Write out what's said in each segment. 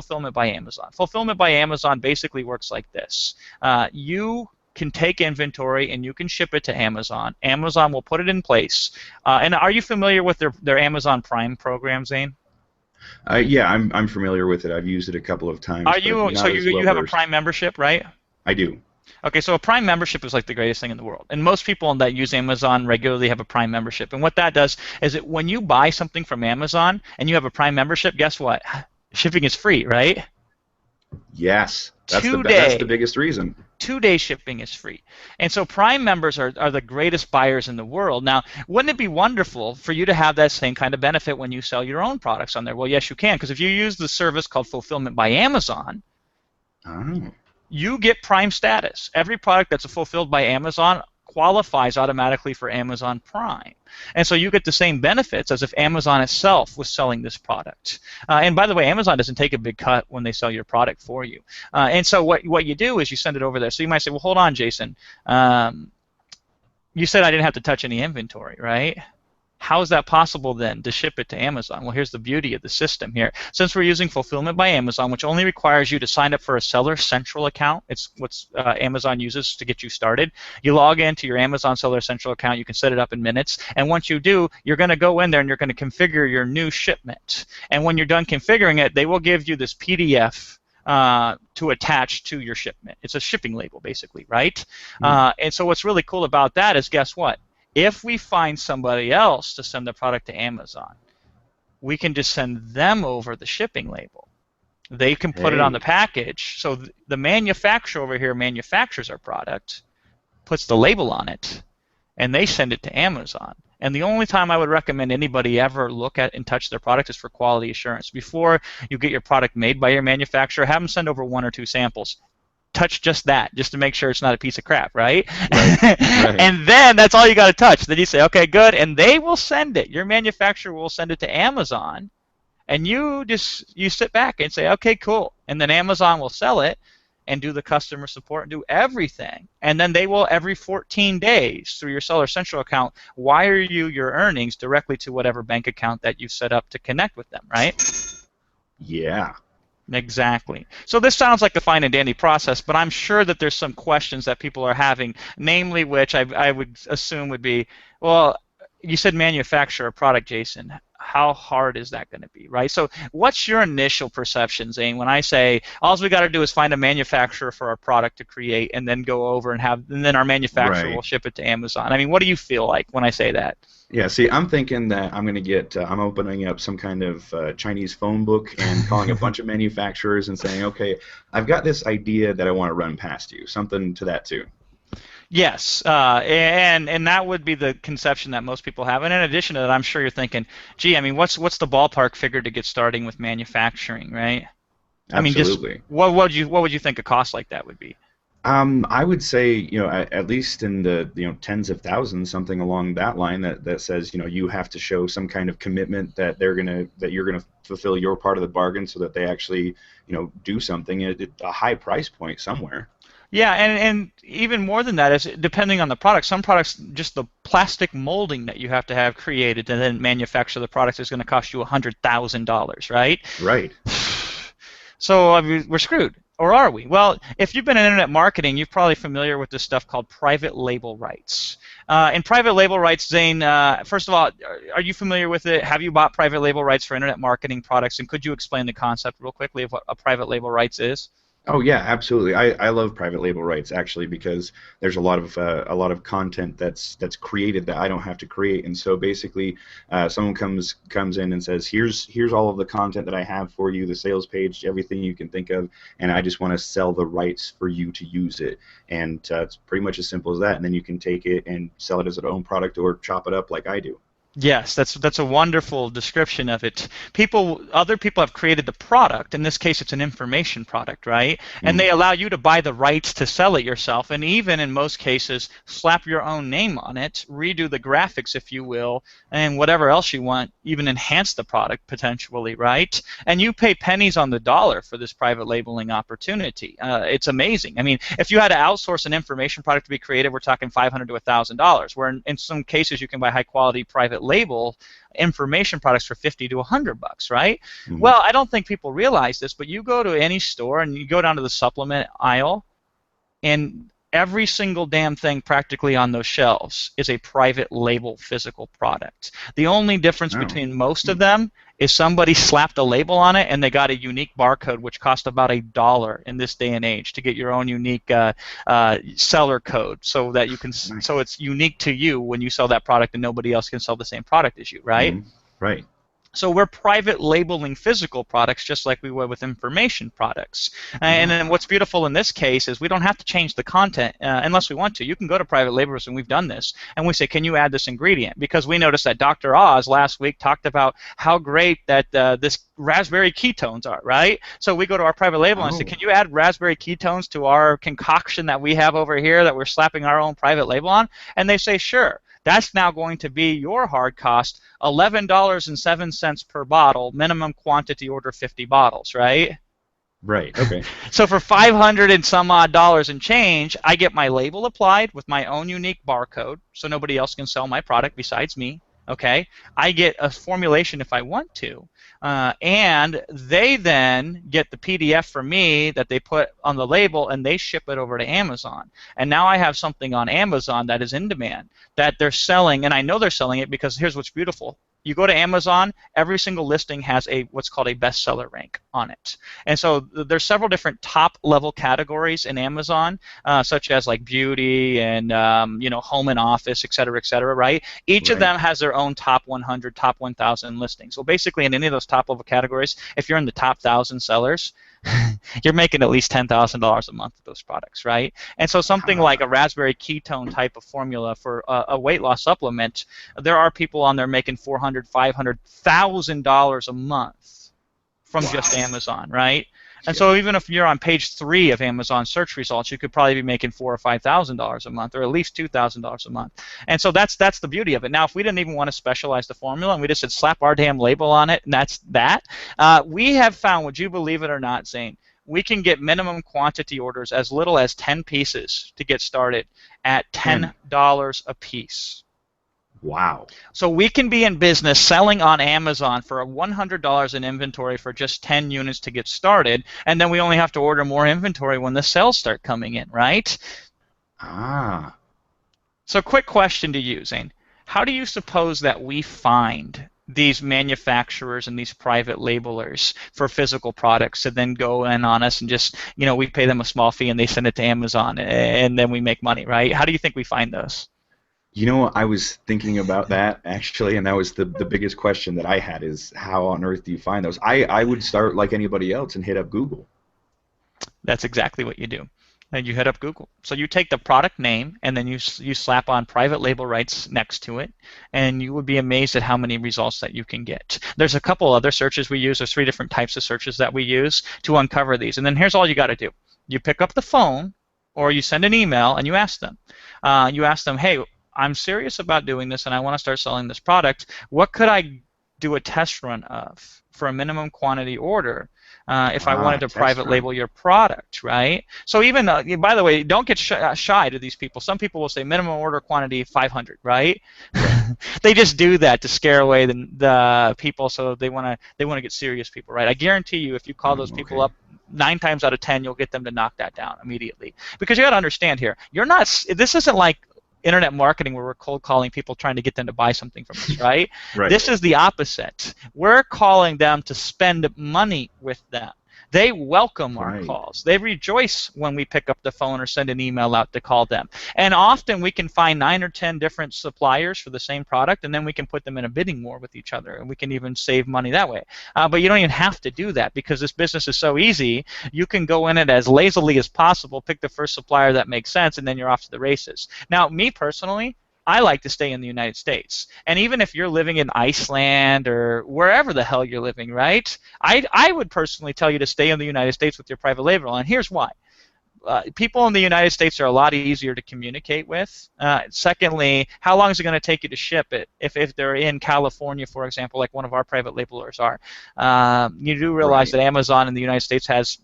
Fulfillment by Amazon. Fulfillment by Amazon basically works like this. You can take inventory and you can ship it to Amazon. Amazon will put it in place. And are you familiar with their Amazon Prime program, Zane? Yeah, I'm familiar with it. I've used it a couple of times, Are but you so not as you well you have a versed. Prime membership, right? I do. Okay, so a Prime membership is like the greatest thing in the world. And most people that use Amazon regularly have a Prime membership. And what that does is that when you buy something from Amazon and you have a Prime membership, guess what? Shipping is free, right? Yes, that's the Today. biggest reason. 2-day shipping is free. And so Prime members are the greatest buyers in the world. Now, wouldn't it be wonderful for you to have that same kind of benefit when you sell your own products on there? Well, yes, you can, because if you use the service called Fulfillment by Amazon, Oh, you get Prime status. Every product that's fulfilled by Amazon qualifies automatically for Amazon Prime. And so you get the same benefits as if Amazon itself was selling this product. And by the way, Amazon doesn't take a big cut when they sell your product for you. And so what you do is you send it over there. So you might say, well, hold on, Jason. You said I didn't have to touch any inventory, right? How is that possible then to ship it to Amazon? Well, here's the beauty of the system here. Since we're using Fulfillment by Amazon, which only requires you to sign up for a Seller Central account, it's what Amazon uses to get you started. You log into your Amazon Seller Central account. You can set it up in minutes. And once you do, you're going to go in there and you're going to configure your new shipment. And when you're done configuring it, they will give you this PDF to attach to your shipment. It's a shipping label, basically, right? And so what's really cool about that is, guess what? If we find somebody else to send the product to Amazon, we can just send them over the shipping label. They can put it on the hey, package. So the manufacturer over here manufactures our product, puts the label on it, and they send it to Amazon. And the only time I would recommend anybody ever look at and touch their product is for quality assurance. Before you get your product made by your manufacturer, have them send over 1 or 2 samples. Touch just that, just to make sure it's not a piece of crap, right? right, right. And then that's all you got to touch. Then you say, okay, good, and they will send it. Your manufacturer will send it to Amazon, and you sit back and say, okay, cool. And then Amazon will sell it and do the customer support and do everything. And then they will, every 14 days, through your Seller Central account, wire you your earnings directly to whatever bank account that you've set up to connect with them, right? Yeah. Exactly. So this sounds like a fine and dandy process, but I'm sure that there's some questions that people are having, namely which I would assume would be, well, you said manufacture a product, Jason. How hard is that going to be, right? So what's your initial perception, Zane, when I say all we got to do is find a manufacturer for our product to create and then go over and then our manufacturer will Right. ship it to Amazon? I mean, what do you feel like when I say that? Yeah, see, I'm thinking that I'm going to I'm opening up some kind of Chinese phone book and calling a bunch of manufacturers and saying, okay, I've got this idea that I want to run past you, something to that too. Yes, and that would be the conception that most people have. And in addition to that, I'm sure you're thinking, gee, I mean, what's the ballpark figure to get starting with manufacturing, right? I mean, just Absolutely. what would you think a cost like that would be? I would say, at least in the, tens of thousands, something along that line that says, you have to show some kind of commitment that you're gonna fulfill your part of the bargain so that they actually, do something at a high price point somewhere. Yeah, and even more than that is depending on the product. Some products, just the plastic molding that you have to have created and then manufacture the product is going to cost you $100,000, right? Right. So I mean, we're screwed. Or are we? Well, if you've been in internet marketing, you're probably familiar with this stuff called private label rights. And private label rights, Zane, first of all, are you familiar with it? Have you bought private label rights for internet marketing products? And could you explain the concept real quickly of what a private label rights is? Oh yeah, absolutely. I love private label rights actually because there's a lot of content that's created that I don't have to create, and so basically, someone comes in and says, here's all of the content that I have for you, the sales page, everything you can think of, and I just want to sell the rights for you to use it, and it's pretty much as simple as that. And then you can take it and sell it as an own product or chop it up like I do. Yes, that's a wonderful description of it. Other people have created the product. In this case, it's an information product, right? And Mm. they allow you to buy the rights to sell it yourself, and even in most cases, slap your own name on it, redo the graphics, if you will, and whatever else you want, even enhance the product potentially, right? And you pay pennies on the dollar for this private labeling opportunity. It's amazing. I mean, if you had to outsource an information product to be created, we're talking $500 to $1,000. Where in some cases, you can buy high quality private label information products for 50 to $100, right? Hmm. Well, I don't think people realize this, but you go to any store and you go down to the supplement aisle, and every single damn thing practically on those shelves is a private label physical product. The only difference Oh. between most of them is somebody slapped a label on it and they got a unique barcode, which cost about $1 in this day and age to get your own unique seller code, so that you can, Nice. so it's unique to you when you sell that product and nobody else can sell the same product as you, right? Hmm. Right. So we're private labeling physical products just like we would with information products. And then what's beautiful in this case is we don't have to change the content unless we want to. You can go to private labelers, and we've done this, and we say, can you add this ingredient? Because we noticed that Dr. Oz last week talked about how great that this raspberry ketones are, right? So we go to our private label and say, can you add raspberry ketones to our concoction that we have over here that we're slapping our own private label on? And they say, sure. That's now going to be your hard cost, $11.07 per bottle, minimum quantity, order 50 bottles, right? Right. Okay. So for 500 and some odd dollars and change, I get my label applied with my own unique barcode, so nobody else can sell my product besides me. Okay, I get a formulation if I want to, and they then get the PDF from me that they put on the label, and they ship it over to Amazon. And now I have something on Amazon that is in demand, that they're selling, and I know they're selling it because here's what's beautiful. You go to Amazon, every single listing has a what's called a bestseller rank on it. And so there's several different top-level categories in Amazon, such as like beauty and home and office, et cetera, right? Each of them has their own top 100, top 1,000 listings. So basically, in any of those top-level categories, if you're in the top 1,000 sellers, you're making at least $10,000 a month with those products, right? And so something like a raspberry ketone type of formula for a weight loss supplement, there are people on there making $400,000, $500,000 a month from just Amazon, right? And so even if you're on page 3 of Amazon search results, you could probably be making $4,000 or $5,000 a month, or at least $2,000 a month. And so that's the beauty of it. Now, if we didn't even want to specialize the formula and we just said slap our damn label on it, and that's that, we have found, would you believe it or not, Zane, we can get minimum quantity orders as little as 10 pieces to get started at $10 a piece. Wow. So we can be in business selling on Amazon for $100 in inventory for just 10 units to get started, and then we only have to order more inventory when the sales start coming in, right? Ah. So quick question to you, Zane. How do you suppose that we find these manufacturers and these private labelers for physical products to then go in on us and just, we pay them a small fee and they send it to Amazon and then we make money, right? How do you think we find those? I was thinking about that actually, and that was the biggest question that I had, is how on earth do you find those? I would start like anybody else and hit up Google. That's exactly what you do. And you hit up Google. So you take the product name and then you slap on private label rights next to it, and you would be amazed at how many results that you can get. There's a couple other searches we use. There's 3 different types of searches that we use to uncover these. And then here's all you got to do. You pick up the phone or you send an email and you ask them. Hey, I'm serious about doing this and I want to start selling this product. What could I do a test run of for a minimum quantity order if I wanted to private label your product, right? So even, by the way, don't get shy to these people. Some people will say minimum order quantity 500, right? They just do that to scare away the people, so they want to get serious people, right? I guarantee you, if you call those people up, 9 times out of 10, you'll get them to knock that down immediately. Because you got to understand here, this isn't like internet marketing where we're cold calling people trying to get them to buy something from us, right? This is the opposite. We're calling them to spend money with them. They welcome our calls. They rejoice when we pick up the phone or send an email out to call them. And often we can find 9 or 10 different suppliers for the same product, and then we can put them in a bidding war with each other, and we can even save money that way. But you don't even have to do that because this business is so easy. You can go in it as lazily as possible, pick the first supplier that makes sense, and then you're off to the races. Now, me personally, I like to stay in the United States. And even if you're living in Iceland or wherever the hell you're living, right, I would personally tell you to stay in the United States with your private label. And here's why. People in the United States are a lot easier to communicate with. Secondly, how long is it going to take you to ship it? If they're in California, for example, like one of our private labelers are, you do realize that Amazon in the United States has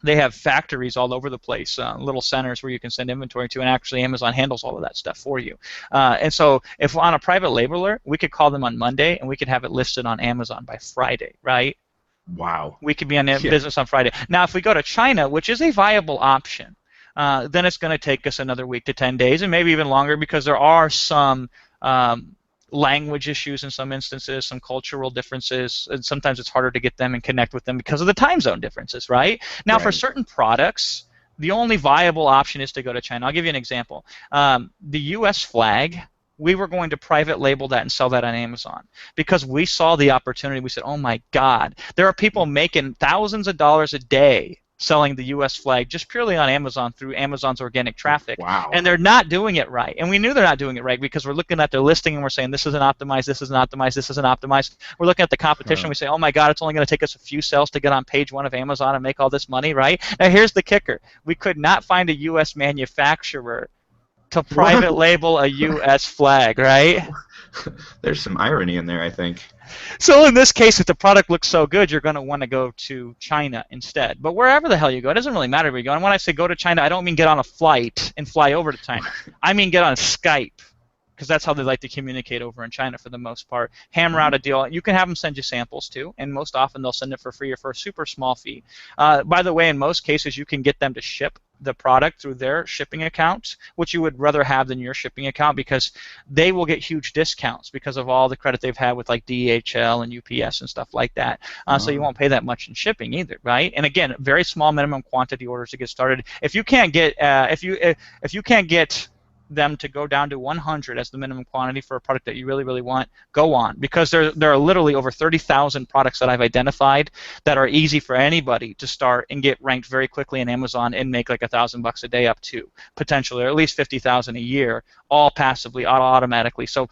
They have factories all over the place, little centers where you can send inventory to, and actually Amazon handles all of that stuff for you. And so if on a private labeler, we could call them on Monday, and we could have it listed on Amazon by Friday, right? Wow. We could be on Yeah. business on Friday. Now, if we go to China, which is a viable option, then it's going to take us another week to 10 days, and maybe even longer, because there are some language issues in some instances, some cultural differences, and sometimes it's harder to get them and connect with them because of the time zone differences, right? Now, for Right. certain products, the only viable option is to go to China. I'll give you an example. The U.S. flag, we were going to private label that and sell that on Amazon because we saw the opportunity. We said, oh my God, there are people making thousands of dollars a day selling the U.S. flag just purely on Amazon through Amazon's organic traffic, Wow. and they're not doing it right. And we knew they're not doing it right because we're looking at their listing and we're saying this isn't optimized, this isn't optimized, this isn't optimized. We're looking at the competition. Huh. We say, oh my God, it's only going to take us a few sales to get on page 1 of Amazon and make all this money, right? Now here's the kicker: we could not find a U.S. manufacturer to private What? label a U.S. flag, right? There's some irony in there, I think. So in this case, if the product looks so good, you're going to want to go to China instead. But wherever the hell you go, it doesn't really matter where you go. And when I say go to China, I don't mean get on a flight and fly over to China. I mean get on Skype, because that's how they like to communicate over in China for the most part. Hammer out a deal. You can have them send you samples too, and most often they'll send it for free or for a super small fee. By the way, in most cases, you can get them to ship the product through their shipping account, which you would rather have than your shipping account, because they will get huge discounts because of all the credit they've had with like DHL and UPS and stuff like that. So you won't pay that much in shipping either, right? And again, very small minimum quantity orders to get started. If you can't get if you can't get them to go down to 100 as the minimum quantity for a product that you really, really want, go on, because there are literally over 30,000 products that I've identified that are easy for anybody to start and get ranked very quickly in Amazon and make like $1,000 a day up to potentially, or at least 50,000 a year, all passively, automatically. So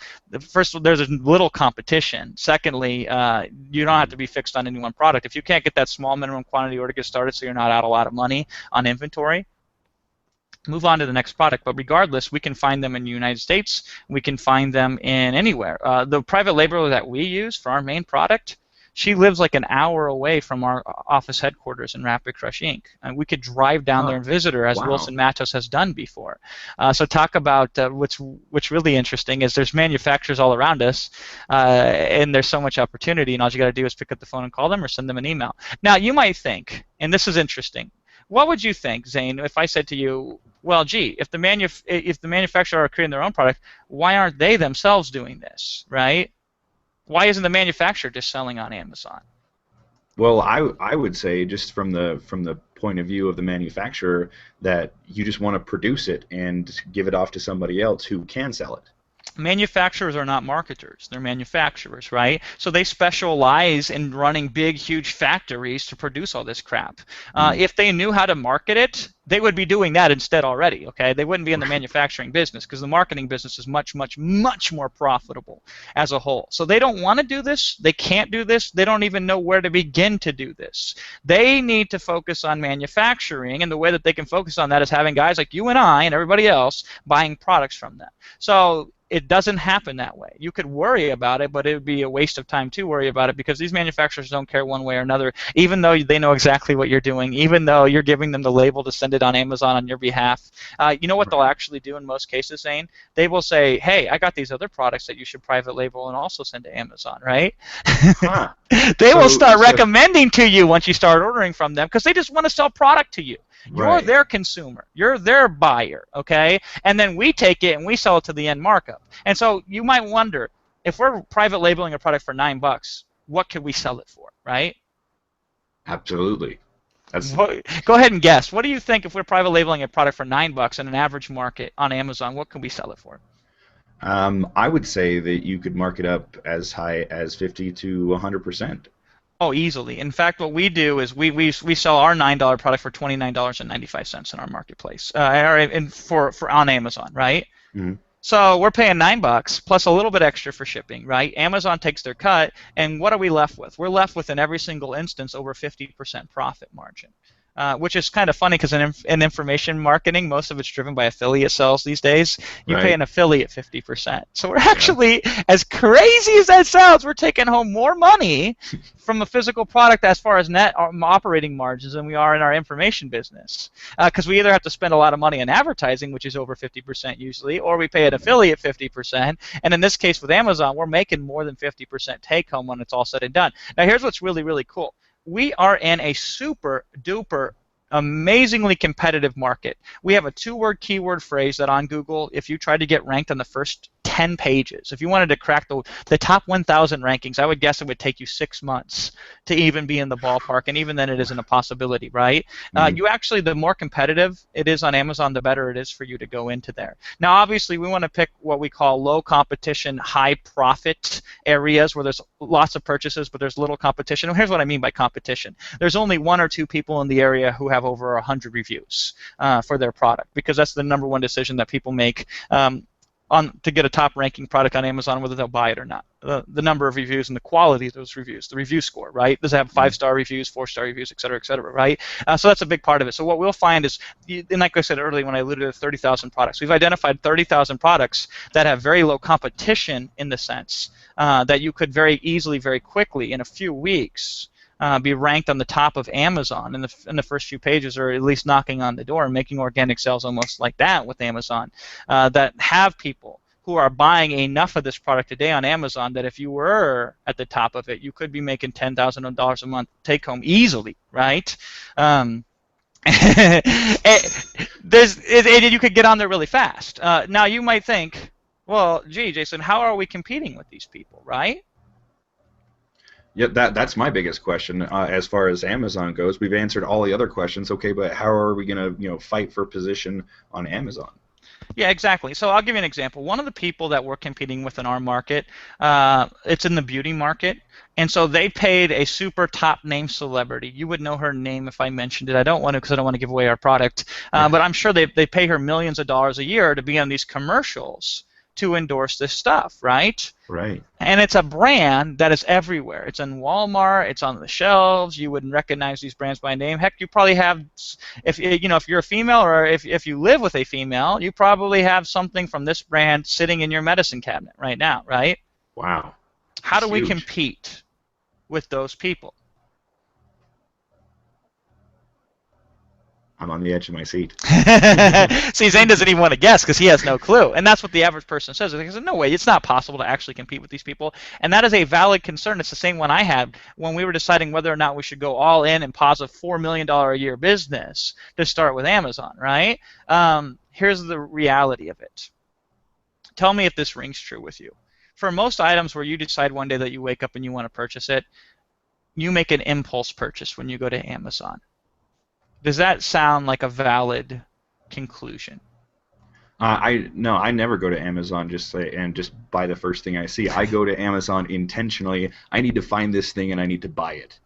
first, there's a little competition. Secondly, you don't have to be fixed on any one product. If you can't get that small minimum quantity order to get started, so you're not out a lot of money on inventory, move on to the next product. But regardless, we can find them in the United States. We can find them in anywhere. The private labeler that we use for our main product, she lives like an hour away from our office headquarters in Rapid Crush Inc. And we could drive down there and visit her, as Wow. Wilson Matos has done before. So talk about what's really interesting is there's manufacturers all around us, and there's so much opportunity, and all you got to do is pick up the phone and call them or send them an email. Now, you might think, and this is interesting, what would you think, Zane, if I said to you, well, gee, if the manufacturer are creating their own product, why aren't they themselves doing this, right? Why isn't the manufacturer just selling on Amazon? Well, I would say, just from the point of view of the manufacturer, that you just want to produce it and give it off to somebody else who can sell it. Manufacturers are not marketers. They're manufacturers, right? So they specialize in running big, huge factories to produce all this crap. If they knew how to market it, they would be doing that instead already, okay? They wouldn't be in the manufacturing business, because the marketing business is much, much, much more profitable as a whole. So they don't want to do this. They can't do this. They don't even know where to begin to do this. They need to focus on manufacturing, and the way that they can focus on that is having guys like you and I and everybody else buying products from them. So it doesn't happen that way. You could worry about it, but it would be a waste of time to worry about it, because these manufacturers don't care one way or another, even though they know exactly what you're doing, even though you're giving them the label to send it on Amazon on your behalf. You know what they'll actually do in most cases, Zane? They will say, hey, I got these other products that you should private label and also send to Amazon, right? Huh. They will start recommending to you once you start ordering from them, because they just want to sell product to you. You're Right. their consumer. You're their buyer, okay? And then we take it and we sell it to the end markup. And so you might wonder, if we're private labeling a product for $9, what could we sell it for, right? Absolutely. That's Go ahead and guess. What do you think, if we're private labeling a product for $9 in an average market on Amazon, what can we sell it for? I would say that you could mark it up as high as 50 to 100%. Oh, easily. In fact, what we do is we sell our $9 product for $29.95 in our marketplace, for on Amazon, right? Mm-hmm. So we're paying $9 plus a little bit extra for shipping, right? Amazon takes their cut, and what are we left with? We're left with, in every single instance, over 50% profit margin. which is kind of funny because in information marketing, most of it's driven by affiliate sales these days. You pay Right. an affiliate 50%. So we're Yeah. actually, as crazy as that sounds, we're taking home more money from a physical product as far as net operating margins than we are in our information business. Because we either have to spend a lot of money on advertising, which is over 50% usually, or we pay an affiliate 50%. And in this case with Amazon, we're making more than 50% take home when it's all said and done. Now, here's what's really, really cool. We are in a super duper amazingly competitive market. We have a 2-word keyword phrase that on Google, if you tried to get ranked on the first 10 pages, if you wanted to crack the top 1,000 rankings, I would guess it would take you 6 months to even be in the ballpark, and even then it isn't a possibility, right? Mhm. You actually, the more competitive it is on Amazon, the better it is for you to go into there. Now, obviously, we want to pick what we call low competition, high profit areas where there's lots of purchases, but there's little competition. And here's what I mean by competition. There's only 1 or 2 people in the area who have over 100 reviews for their product, because that's the number one decision that people make to get a top ranking product on Amazon, whether they'll buy it or not. The number of reviews and the quality of those reviews, the review score, right? Does it have 5-star reviews, 4-star reviews, et cetera, right? So that's a big part of it. So what we'll find is, and like I said earlier when I alluded to 30,000 products, we've identified 30,000 products that have very low competition in the sense that you could very easily, very quickly, in a few weeks, be ranked on the top of Amazon in the first few pages, or at least knocking on the door and making organic sales almost like that with Amazon, that have people who are buying enough of this product a day on Amazon that if you were at the top of it, you could be making $10,000 a month take home easily, right? You could get on there really fast. Now you might think, well, gee, Jason, how are we competing with these people, right? Yeah, that's my biggest question as far as Amazon goes. We've answered all the other questions, okay, but how are we gonna, fight for position on Amazon? Yeah, exactly. So I'll give you an example. One of the people that we're competing with in our market, it's in the beauty market, and so they paid a super top name celebrity. You would know her name if I mentioned it. I don't want to because I don't want to give away our product, but I'm sure they pay her millions of dollars a year to be on these commercials to endorse this stuff, right? Right. And it's a brand that is everywhere. It's in Walmart. It's on the shelves. You wouldn't recognize these brands by name. Heck, you probably have, if you're a female or if you live with a female, you probably have something from this brand sitting in your medicine cabinet right now, right? Wow. How That's do we huge. compete with those people? I'm on the edge of my seat. See, Zane doesn't even want to guess because he has no clue. And that's what the average person says. They say, no way, it's not possible to actually compete with these people. And that is a valid concern. It's the same one I had when we were deciding whether or not we should go all in and pause a $4 million a year business to start with Amazon, right? Here's the reality of it. Tell me if this rings true with you. For most items where you decide one day that you wake up and you want to purchase it, you make an impulse purchase when you go to Amazon. Does that sound like a valid conclusion? I never go to Amazon and just buy the first thing I see. I go to Amazon intentionally. I need to find this thing and I need to buy it.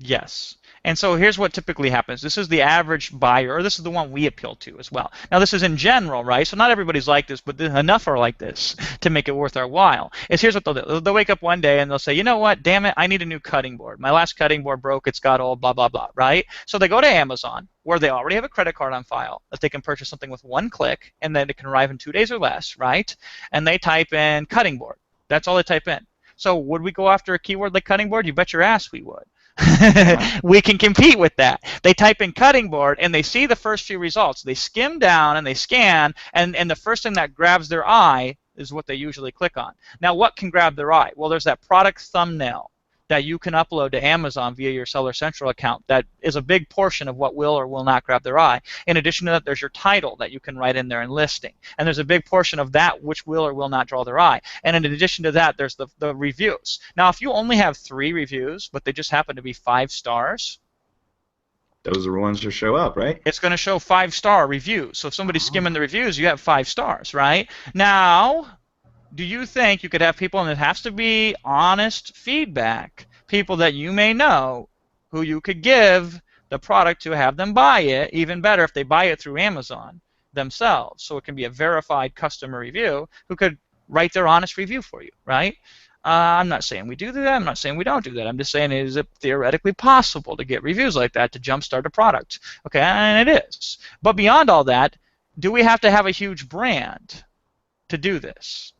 Yes. And so here's what typically happens. This is the average buyer, or this is the one we appeal to as well. Now, this is in general, right? So not everybody's like this, but enough are like this to make it worth our while. Here's what they'll do. They'll wake up one day and they'll say, you know what, damn it, I need a new cutting board. My last cutting board broke. It's got old, blah, blah, blah, right? So they go to Amazon, where they already have a credit card on file, that they can purchase something with one click, and then it can arrive in 2 days or less, right? And they type in cutting board. That's all they type in. So would we go after a keyword like cutting board? You bet your ass we would. We can compete with that. They type in cutting board and they see the first few results. They skim down and they scan, and the first thing that grabs their eye is what they usually click on. Now, what can grab their eye? Well, there's that product thumbnail that you can upload to Amazon via your Seller Central account. That is a big portion of what will or will not grab their eye. In addition to that, there's your title that you can write in there in listing. And there's a big portion of that which will or will not draw their eye. And in addition to that, there's the reviews. Now, if you only have 3 reviews, but they just happen to be 5 stars, Those are the ones that show up, right? it's going to show 5-star reviews. So if somebody's skimming the reviews, you have 5 stars, right? Now, do you think you could have people, and it has to be honest feedback, people that you may know who you could give the product to have them buy it, even better if they buy it through Amazon themselves, so it can be a verified customer review who could write their honest review for you, right? I'm not saying we do that. I'm not saying we don't do that. I'm just saying, is it theoretically possible to get reviews like that to jumpstart a product? Okay, and it is. But beyond all that, do we have to have a huge brand to do this?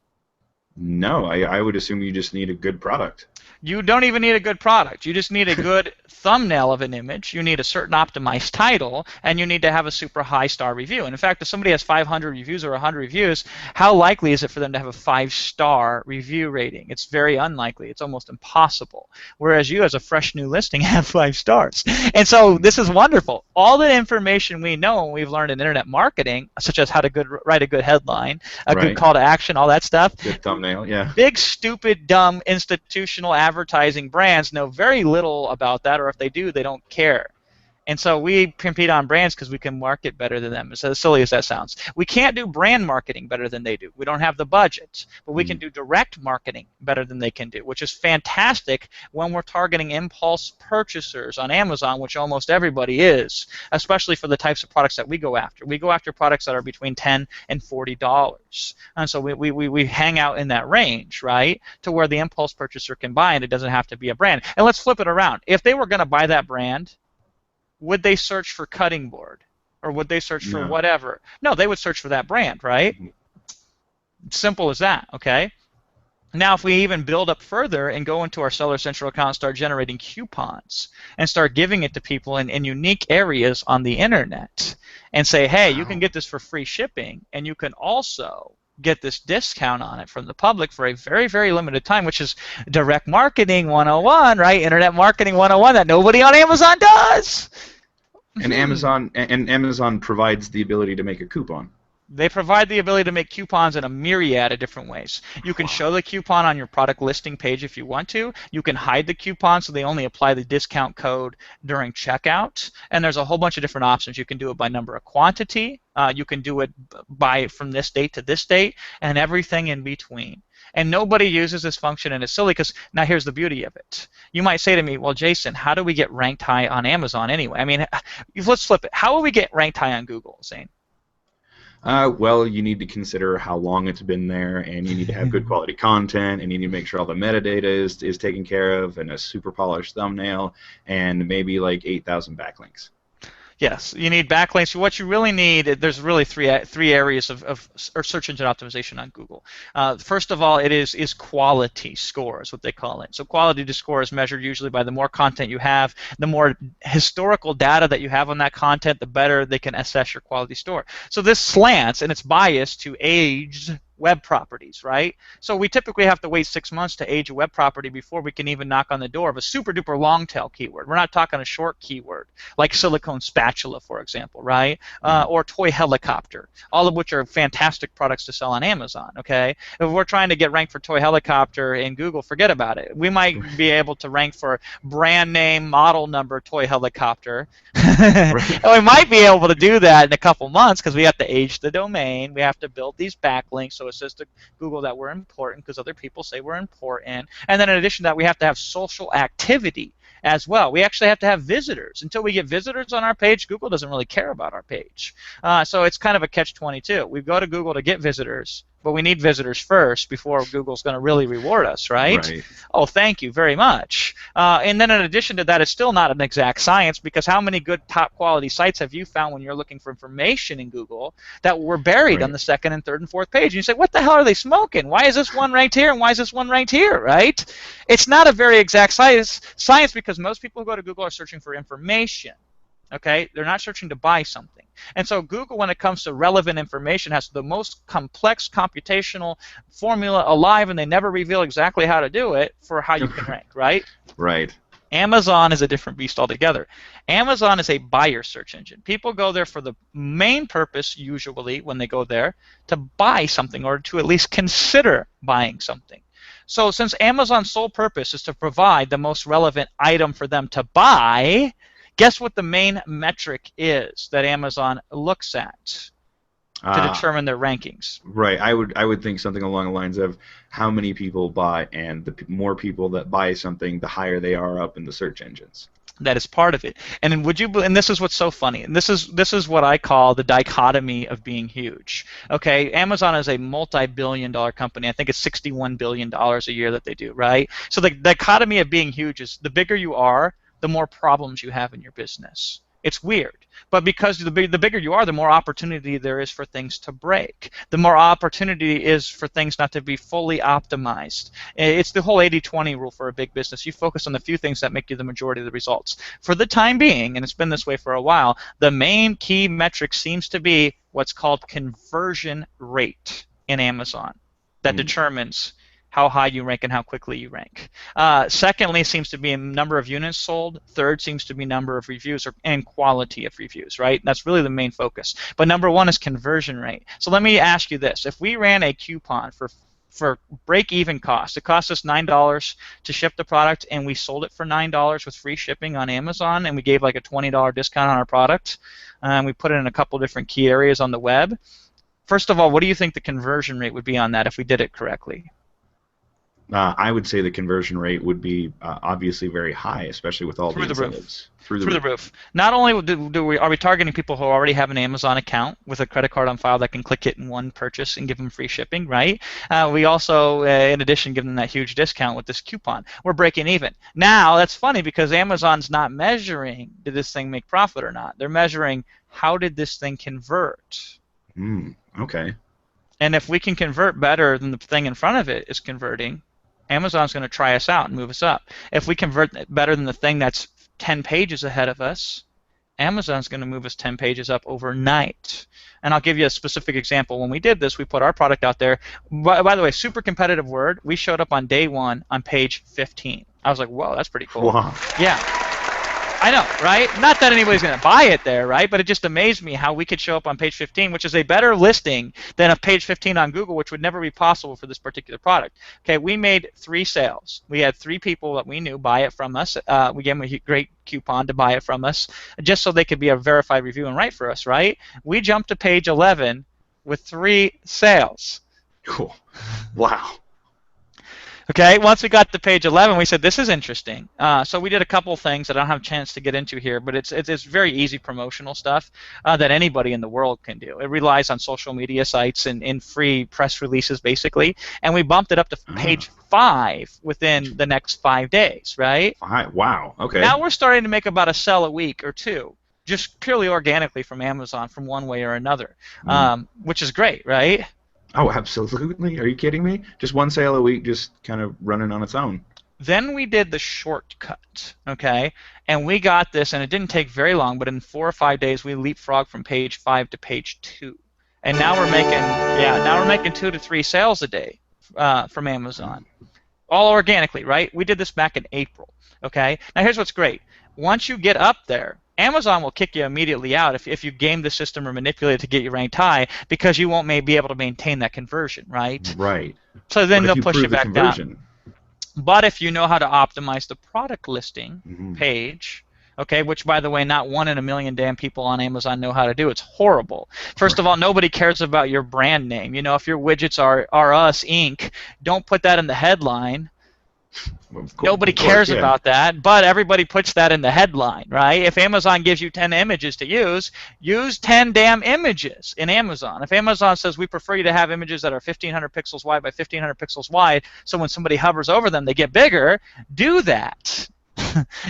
No, I would assume you just need a good product. You don't even need a good product. You just need a good thumbnail of an image. You need a certain optimized title, and you need to have a super high star review. And in fact, if somebody has 500 reviews or 100 reviews, how likely is it for them to have a 5-star review rating? It's very unlikely. It's almost impossible. Whereas you, as a fresh new listing, have 5 stars. And so this is wonderful. All the information we know and we've learned in internet marketing, such as how to write a good headline, a good call to action, all that stuff. Good thumbnail, yeah. Big, stupid, dumb institutional advertising brands know very little about that, or if they do, they don't care. And so we compete on brands because we can market better than them, as silly as that sounds. We can't do brand marketing better than they do. We don't have the budget. But we can do direct marketing better than they can do, which is fantastic when we're targeting impulse purchasers on Amazon, which almost everybody is, especially for the types of products that we go after. We go after products that are between $10 and $40. And so we hang out in that range, right, to where the impulse purchaser can buy, and it doesn't have to be a brand. And let's flip it around. If they were going to buy that brand, would they search for cutting board? Or would they search for whatever? No, they would search for that brand, right? Simple as that, okay? Now, if we even build up further and go into our Seller Central account and start generating coupons and start giving it to people in unique areas on the internet and say, hey, you can get this for free shipping, and you can also get this discount on it from the public for a very, very limited time, which is direct marketing 101, right? Internet marketing 101 that nobody on Amazon does. And Amazon provides the ability to make a coupon. They provide the ability to make coupons in a myriad of different ways. You can show the coupon on your product listing page if you want to. You can hide the coupon so they only apply the discount code during checkout. And there's a whole bunch of different options. You can do it by number of quantity. You can do it by from this date to this date, and everything in between. And nobody uses this function, and it's silly because now here's the beauty of it. You might say to me, well, Jason, how do we get ranked high on Amazon anyway? I mean, let's flip it. How will we get ranked high on Google, Zane? Well, you need to consider how long it's been there, and you need to have good quality content, and you need to make sure all the metadata is taken care of, and a super polished thumbnail, and maybe like 8,000 backlinks. Yes, you need backlinks. What you really need, there's really three areas of search engine optimization on Google. First of all, it is quality score is what they call it. So quality to score is measured usually by the more content you have, the more historical data that you have on that content, the better they can assess your quality score. So this slants, and it's biased to aged web properties, right? So we typically have to wait 6 months to age a web property before we can even knock on the door of a super duper long tail keyword. We're not talking a short keyword like silicone spatula, for example, right? Or toy helicopter, all of which are fantastic products to sell on Amazon, okay? If we're trying to get ranked for toy helicopter in Google, forget about it. We might be able to rank for brand name, model number, toy helicopter. And we might be able to do that in a couple months because we have to age the domain. We have to build these backlinks so it says to Google that we're important because other people say we're important. And then in addition to that, we have to have social activity as well. We actually have to have visitors. Until we get visitors on our page, Google doesn't really care about our page. So it's kind of a catch-22. We go to Google to get visitors, but we need visitors first before Google's going to really reward us, right? Oh, thank you very much. And then in addition to that, it's still not an exact science because how many good top-quality sites have you found when you're looking for information in Google that were buried on the second and third and fourth page? And you say, what the hell are they smoking? Why is this one ranked here and why is this one ranked here, right? It's not a very exact science because most people who go to Google are searching for information. Okay, they're not searching to buy something. And so Google, when it comes to relevant information, has the most complex computational formula alive, and they never reveal exactly how to do it for how you can rank, right? Right. Amazon is a different beast altogether. Amazon is a buyer search engine. People go there for the main purpose, usually, when they go there, to buy something or to at least consider buying something. So since Amazon's sole purpose is to provide the most relevant item for them to buy, guess what the main metric is that Amazon looks at? to Uh, determine their rankings. right. I would think something along the lines of how many people bought, and the more people that buy something, the higher they are up in the search engines. That is part of it. And then and this is what's so funny. And this is what I call the dichotomy of being huge. Okay, Amazon is a multi-billion-dollar company. I think it's $61 billion a year that they do, right? So the dichotomy of being huge is the bigger you are, the more problems you have in your business. It's weird. But because the bigger you are, the more opportunity there is for things to break. The more opportunity is for things not to be fully optimized. It's the whole 80-20 rule for a big business. You focus on the few things that make you the majority of the results. For the time being, and it's been this way for a while, the main key metric seems to be what's called conversion rate in Amazon. That determines how high you rank and how quickly you rank. Secondly, seems to be number of units sold. Third seems to be number of reviews and quality of reviews, right? That's really the main focus. But number one is conversion rate. So let me ask you this. If we ran a coupon for break-even cost, it cost us $9 to ship the product, and we sold it for $9 with free shipping on Amazon, and we gave like a $20 discount on our product, and we put it in a couple different key areas on the web. First of all, what do you think the conversion rate would be on that if we did it correctly? I would say the conversion rate would be obviously very high, especially with all the incentives. Through the roof. Not only are we targeting people who already have an Amazon account with a credit card on file that can click it in one purchase and give them free shipping, right? We also, in addition, give them that huge discount with this coupon. We're breaking even. Now, that's funny because Amazon's not measuring did this thing make profit or not. They're measuring how did this thing convert. Okay. And if we can convert better than the thing in front of it is converting, Amazon's going to try us out and move us up. If we convert better than the thing that's 10 pages ahead of us, Amazon's going to move us 10 pages up overnight. And I'll give you a specific example. When we did this, we put our product out there. By the way, super competitive word. We showed up on day one on page 15. I was like, whoa, that's pretty cool. Wow. Yeah. I know, right? Not that anybody's going to buy it there, right? But it just amazed me how we could show up on page 15, which is a better listing than a page 15 on Google, which would never be possible for this particular product. Okay, we made 3 sales. We had 3 people that we knew buy it from us. We gave them a great coupon to buy it from us, just so they could be a verified review and write for us, right? We jumped to page 11 with 3 sales. Cool. Wow. Okay, once we got to page 11, we said, this is interesting. So we did a couple things that I don't have a chance to get into here, but it's very easy promotional stuff that anybody in the world can do. It relies on social media sites and free press releases, basically. And we bumped it up to page 5 within the next 5 days, right? Wow, okay. Now we're starting to make about a sell a week or 2, just purely organically from Amazon from one way or another, which is great, right? Oh, absolutely. Are you kidding me? Just one sale a week, just kind of running on its own. Then we did the shortcut, okay? And we got this, and it didn't take very long, but in 4 or 5 days, we leapfrogged from page 5 to page 2. And now we're making 2 to 3 sales a day from Amazon. All organically, right? We did this back in April, okay? Now here's what's great. Once you get up there, Amazon will kick you immediately out if you game the system or manipulate it to get you ranked high because you won't be able to maintain that conversion, right? Right. So then they'll push you back down. But if you know how to optimize the product listing page, okay, which, by the way, not 1 in a million damn people on Amazon know how to do. It's horrible. First of all, nobody cares about your brand name. You know, if your widgets are Us Inc., don't put that in the headline. Nobody cares about that, but everybody puts that in the headline, right? If Amazon gives you 10 images to use 10 damn images in Amazon. If Amazon says we prefer you to have images that are 1,500 pixels wide by 1,500 pixels wide, so when somebody hovers over them, they get bigger, do that.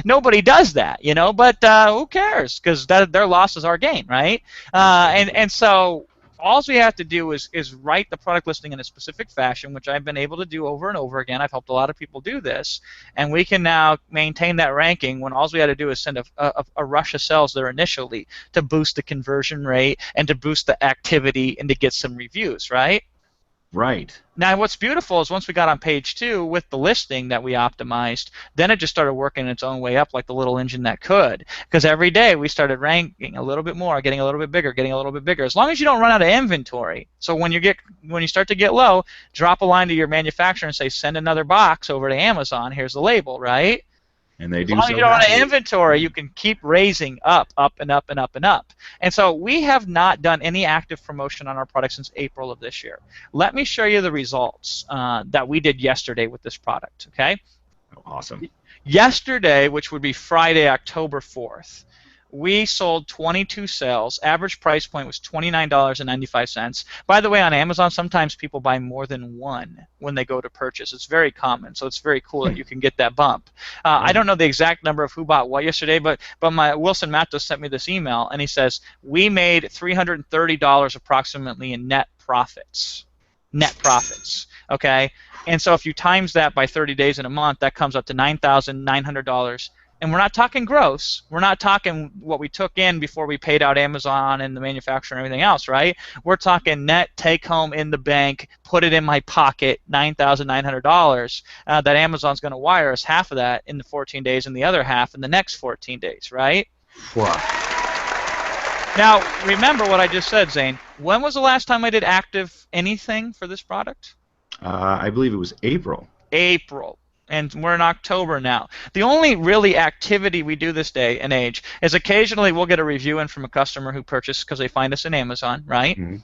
Nobody does that, you know, but who cares? Because their loss is our gain, right? And so all we have to do is write the product listing in a specific fashion, which I've been able to do over and over again. I've helped a lot of people do this, and we can now maintain that ranking when all we had to do is send a rush of sales there initially to boost the conversion rate and to boost the activity and to get some reviews, right? Right. Now, what's beautiful is once we got on page 2 with the listing that we optimized, then it just started working its own way up like the little engine that could. Because every day we started ranking a little bit more, getting a little bit bigger, getting a little bit bigger. As long as you don't run out of inventory. So when you start to get low, drop a line to your manufacturer and say, send another box over to Amazon. Here's the label, right? And they As do long as you so don't run an happily. inventory, you can keep raising up, up, and up, and up, and up. And so we have not done any active promotion on our product since April of this year. Let me show you the results that we did yesterday with this product, okay? Awesome. Yesterday, which would be Friday, October 4th, we sold 22 sales. Average price point was $29.95. By the way, on Amazon, sometimes people buy more than one when they go to purchase. It's very common, so it's very cool that you can get that bump. I Right. don't know the exact number of who bought what yesterday, but my Wilson Matos sent me this email, and he says we made $330 approximately in net profits. Net profits, okay? And so if you times that by 30 days in a month, that comes up to $9,900. And we're not talking gross. We're not talking what we took in before we paid out Amazon and the manufacturer and everything else, right? We're talking net take home in the bank, put it in my pocket, $9,900 that Amazon's going to wire us half of that in the 14 days and the other half in the next 14 days, right? Wow. Now, remember what I just said, Zane. When was the last time I did active anything for this product? I believe it was April. April. And we're in October now. The only really activity we do this day and age is occasionally we'll get a review in from a customer who purchased because they find us in Amazon, right? Mm-hmm.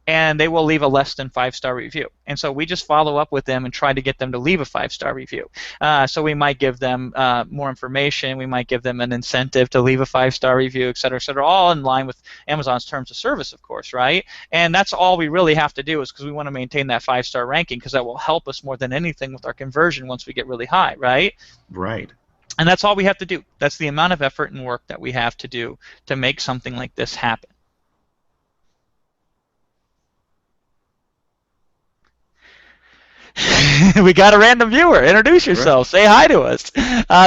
And they will leave a less than 5-star review. And so we just follow up with them and try to get them to leave a 5-star review. So we might give them more information. We might give them an incentive to leave a 5-star review, et cetera, all in line with Amazon's terms of service, of course, right? And that's all we really have to do is because we want to maintain that 5-star ranking because that will help us more than anything with our conversion once we get really high, right? Right. And that's all we have to do. That's the amount of effort and work that we have to do to make something like this happen. We got a random viewer. Introduce yourself. Say hi to us.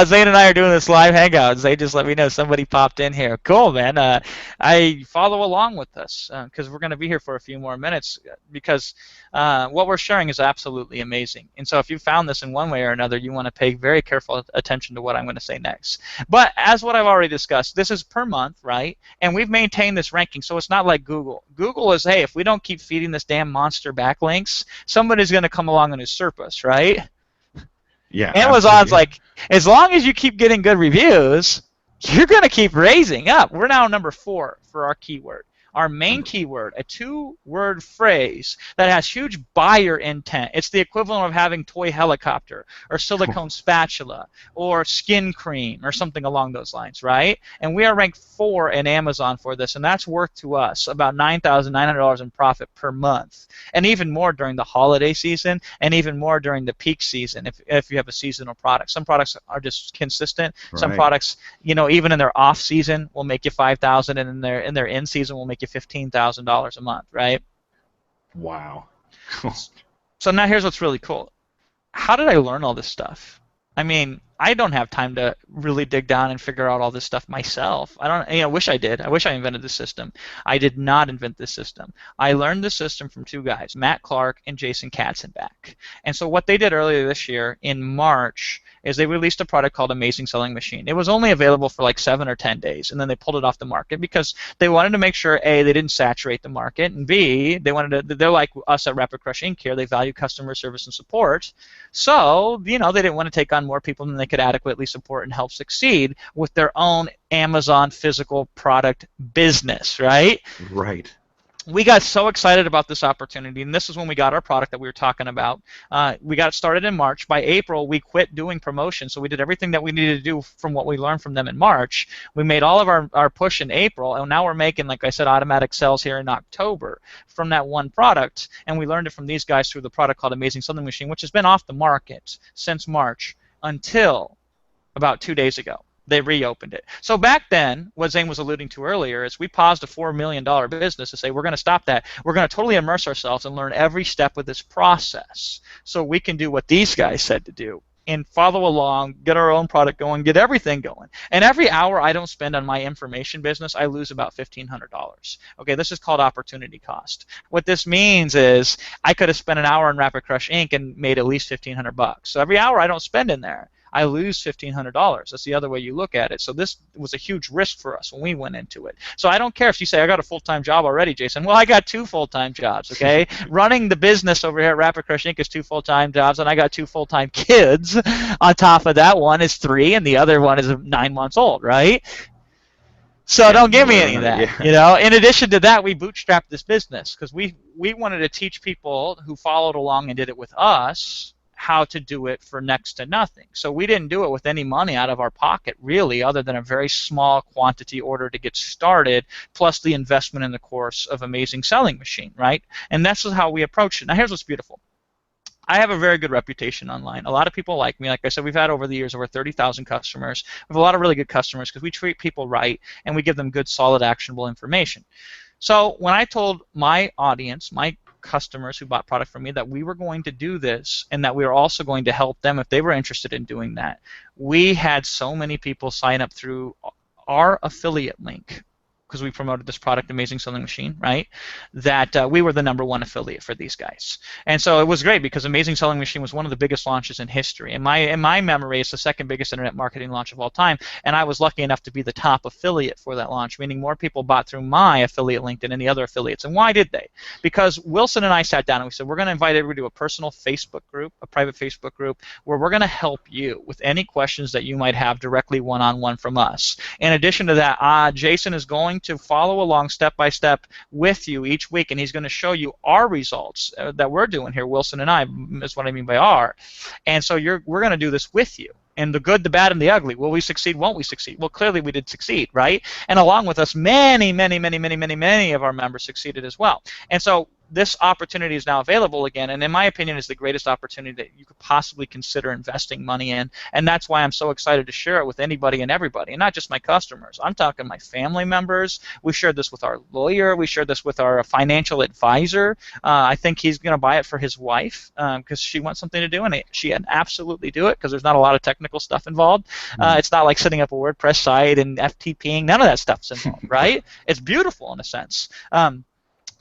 Zane and I are doing this live hangout. Zane just let me know somebody popped in here. Cool, man. I follow along with us because we're going to be here for a few more minutes because what we're sharing is absolutely amazing. And so if you found this in one way or another, you want to pay very careful attention to what I'm going to say next. But as what I've already discussed, this is per month, right? And we've maintained this ranking, so it's not like Google. Google is, hey, if we don't keep feeding this damn monster backlinks, somebody's going to come along and usurp us, right? Yeah. Amazon's Absolutely. like, as long as you keep getting good reviews, you're going to keep raising up. We're now number 4 for our keyword. Our main keyword, a 2-word phrase that has huge buyer intent. It's the equivalent of having toy helicopter or silicone spatula or skin cream or something along those lines, right? And we are ranked 4 in Amazon for this, and that's worth to us about $9,900 in profit per month, and even more during the holiday season, and even more during the peak season if you have a seasonal product. Some products are just consistent. Some Right. products, even in their off season, will make you $5,000, and in their in season will make you $15,000 a month, right? Wow. So now here's what's really cool. How did I learn all this stuff? I mean, I don't have time to really dig down and figure out all this stuff myself. I wish I did. I wish I invented this system. I did not invent this system. I learned this system from 2 guys, Matt Clark and Jason Katzenbach. And so what they did earlier this year in March is they released a product called Amazing Selling Machine. It was only available for like 7 or 10 days, and then they pulled it off the market because they wanted to make sure, A, they didn't saturate the market, and B, they're like us at Rapid Crush Inc. here. They value customer service and support. So, they didn't want to take on more people than they could adequately support and help succeed with their own Amazon physical product business, right? Right. We got so excited about this opportunity, and this is when we got our product that we were talking about. We got it started in March. By April, we quit doing promotion, so we did everything that we needed to do from what we learned from them in March. We made all of our push in April, and now we're making, like I said, automatic sales here in October from that one product, and we learned it from these guys through the product called Amazing Selling Machine, which has been off the market since March until about 2 days ago. They reopened it. So back then, what Zane was alluding to earlier is we paused a $4 million business to say we're going to stop that. We're going to totally immerse ourselves and learn every step of this process so we can do what these guys said to do and follow along, get our own product going, get everything going. And every hour I don't spend on my information business, I lose about $1,500. Okay, this is called opportunity cost. What this means is I could have spent an hour on Rapid Crush Inc. and made at least $1,500. So every hour I don't spend in there, I lose $1,500. That's the other way you look at it. So this was a huge risk for us when we went into it. So I don't care if you say, I got a full-time job already, Jason. Well, I got 2 full-time jobs, okay? Running the business over here at Rapid Crush Inc. is 2 full-time jobs, and I got 2 full-time kids. On top of that, one is 3, and the other one is 9 months old, right? So Yeah, don't give me any of that. yeah. You know, in addition to that, we bootstrapped this business because we wanted to teach people who followed along and did it with us how to do it for next to nothing. So we didn't do it with any money out of our pocket, really, other than a very small quantity order to get started, plus the investment in the course of Amazing Selling Machine, right? And that's how we approached it. Now, here's what's beautiful. I have a very good reputation online. A lot of people like me. Like I said, we've had over the years over 30,000 customers. We have a lot of really good customers because we treat people right and we give them good, solid, actionable information. So when I told my audience, my customers who bought product from me, that we were going to do this and that we were also going to help them if they were interested in doing that, we had so many people sign up through our affiliate link, because we promoted this product, Amazing Selling Machine, right, that we were the #1 affiliate for these guys. And so it was great because Amazing Selling Machine was one of the biggest launches in history. In my memory, it's the 2nd biggest internet marketing launch of all time, and I was lucky enough to be the top affiliate for that launch, meaning more people bought through my affiliate link than any other affiliates. And why did they? Because Wilson and I sat down and we said, we're going to invite everybody to a personal Facebook group, a private Facebook group, where we're going to help you with any questions that you might have directly one-on-one from us. In addition to that, Jason is going to follow along step by step with you each week, and he's going to show you our results that we're doing here. Wilson and I is what I mean by our. And so we're going to do this with you. And the good, the bad, and the ugly. Will we succeed? Won't we succeed? Well, clearly we did succeed, right? And along with us, many of our members succeeded as well. And so this opportunity is now available again, and in my opinion is the greatest opportunity that you could possibly consider investing money in, and that's why I'm so excited to share it with anybody and everybody, and not just my customers. I'm talking my family members. We shared this with our lawyer. We shared this with our financial advisor. I think he's going to buy it for his wife because she wants something to do, and she can absolutely do it because there's not a lot of technical stuff involved. It's not like setting up a WordPress site and FTPing. None of that stuff's involved, right? It's beautiful in a sense.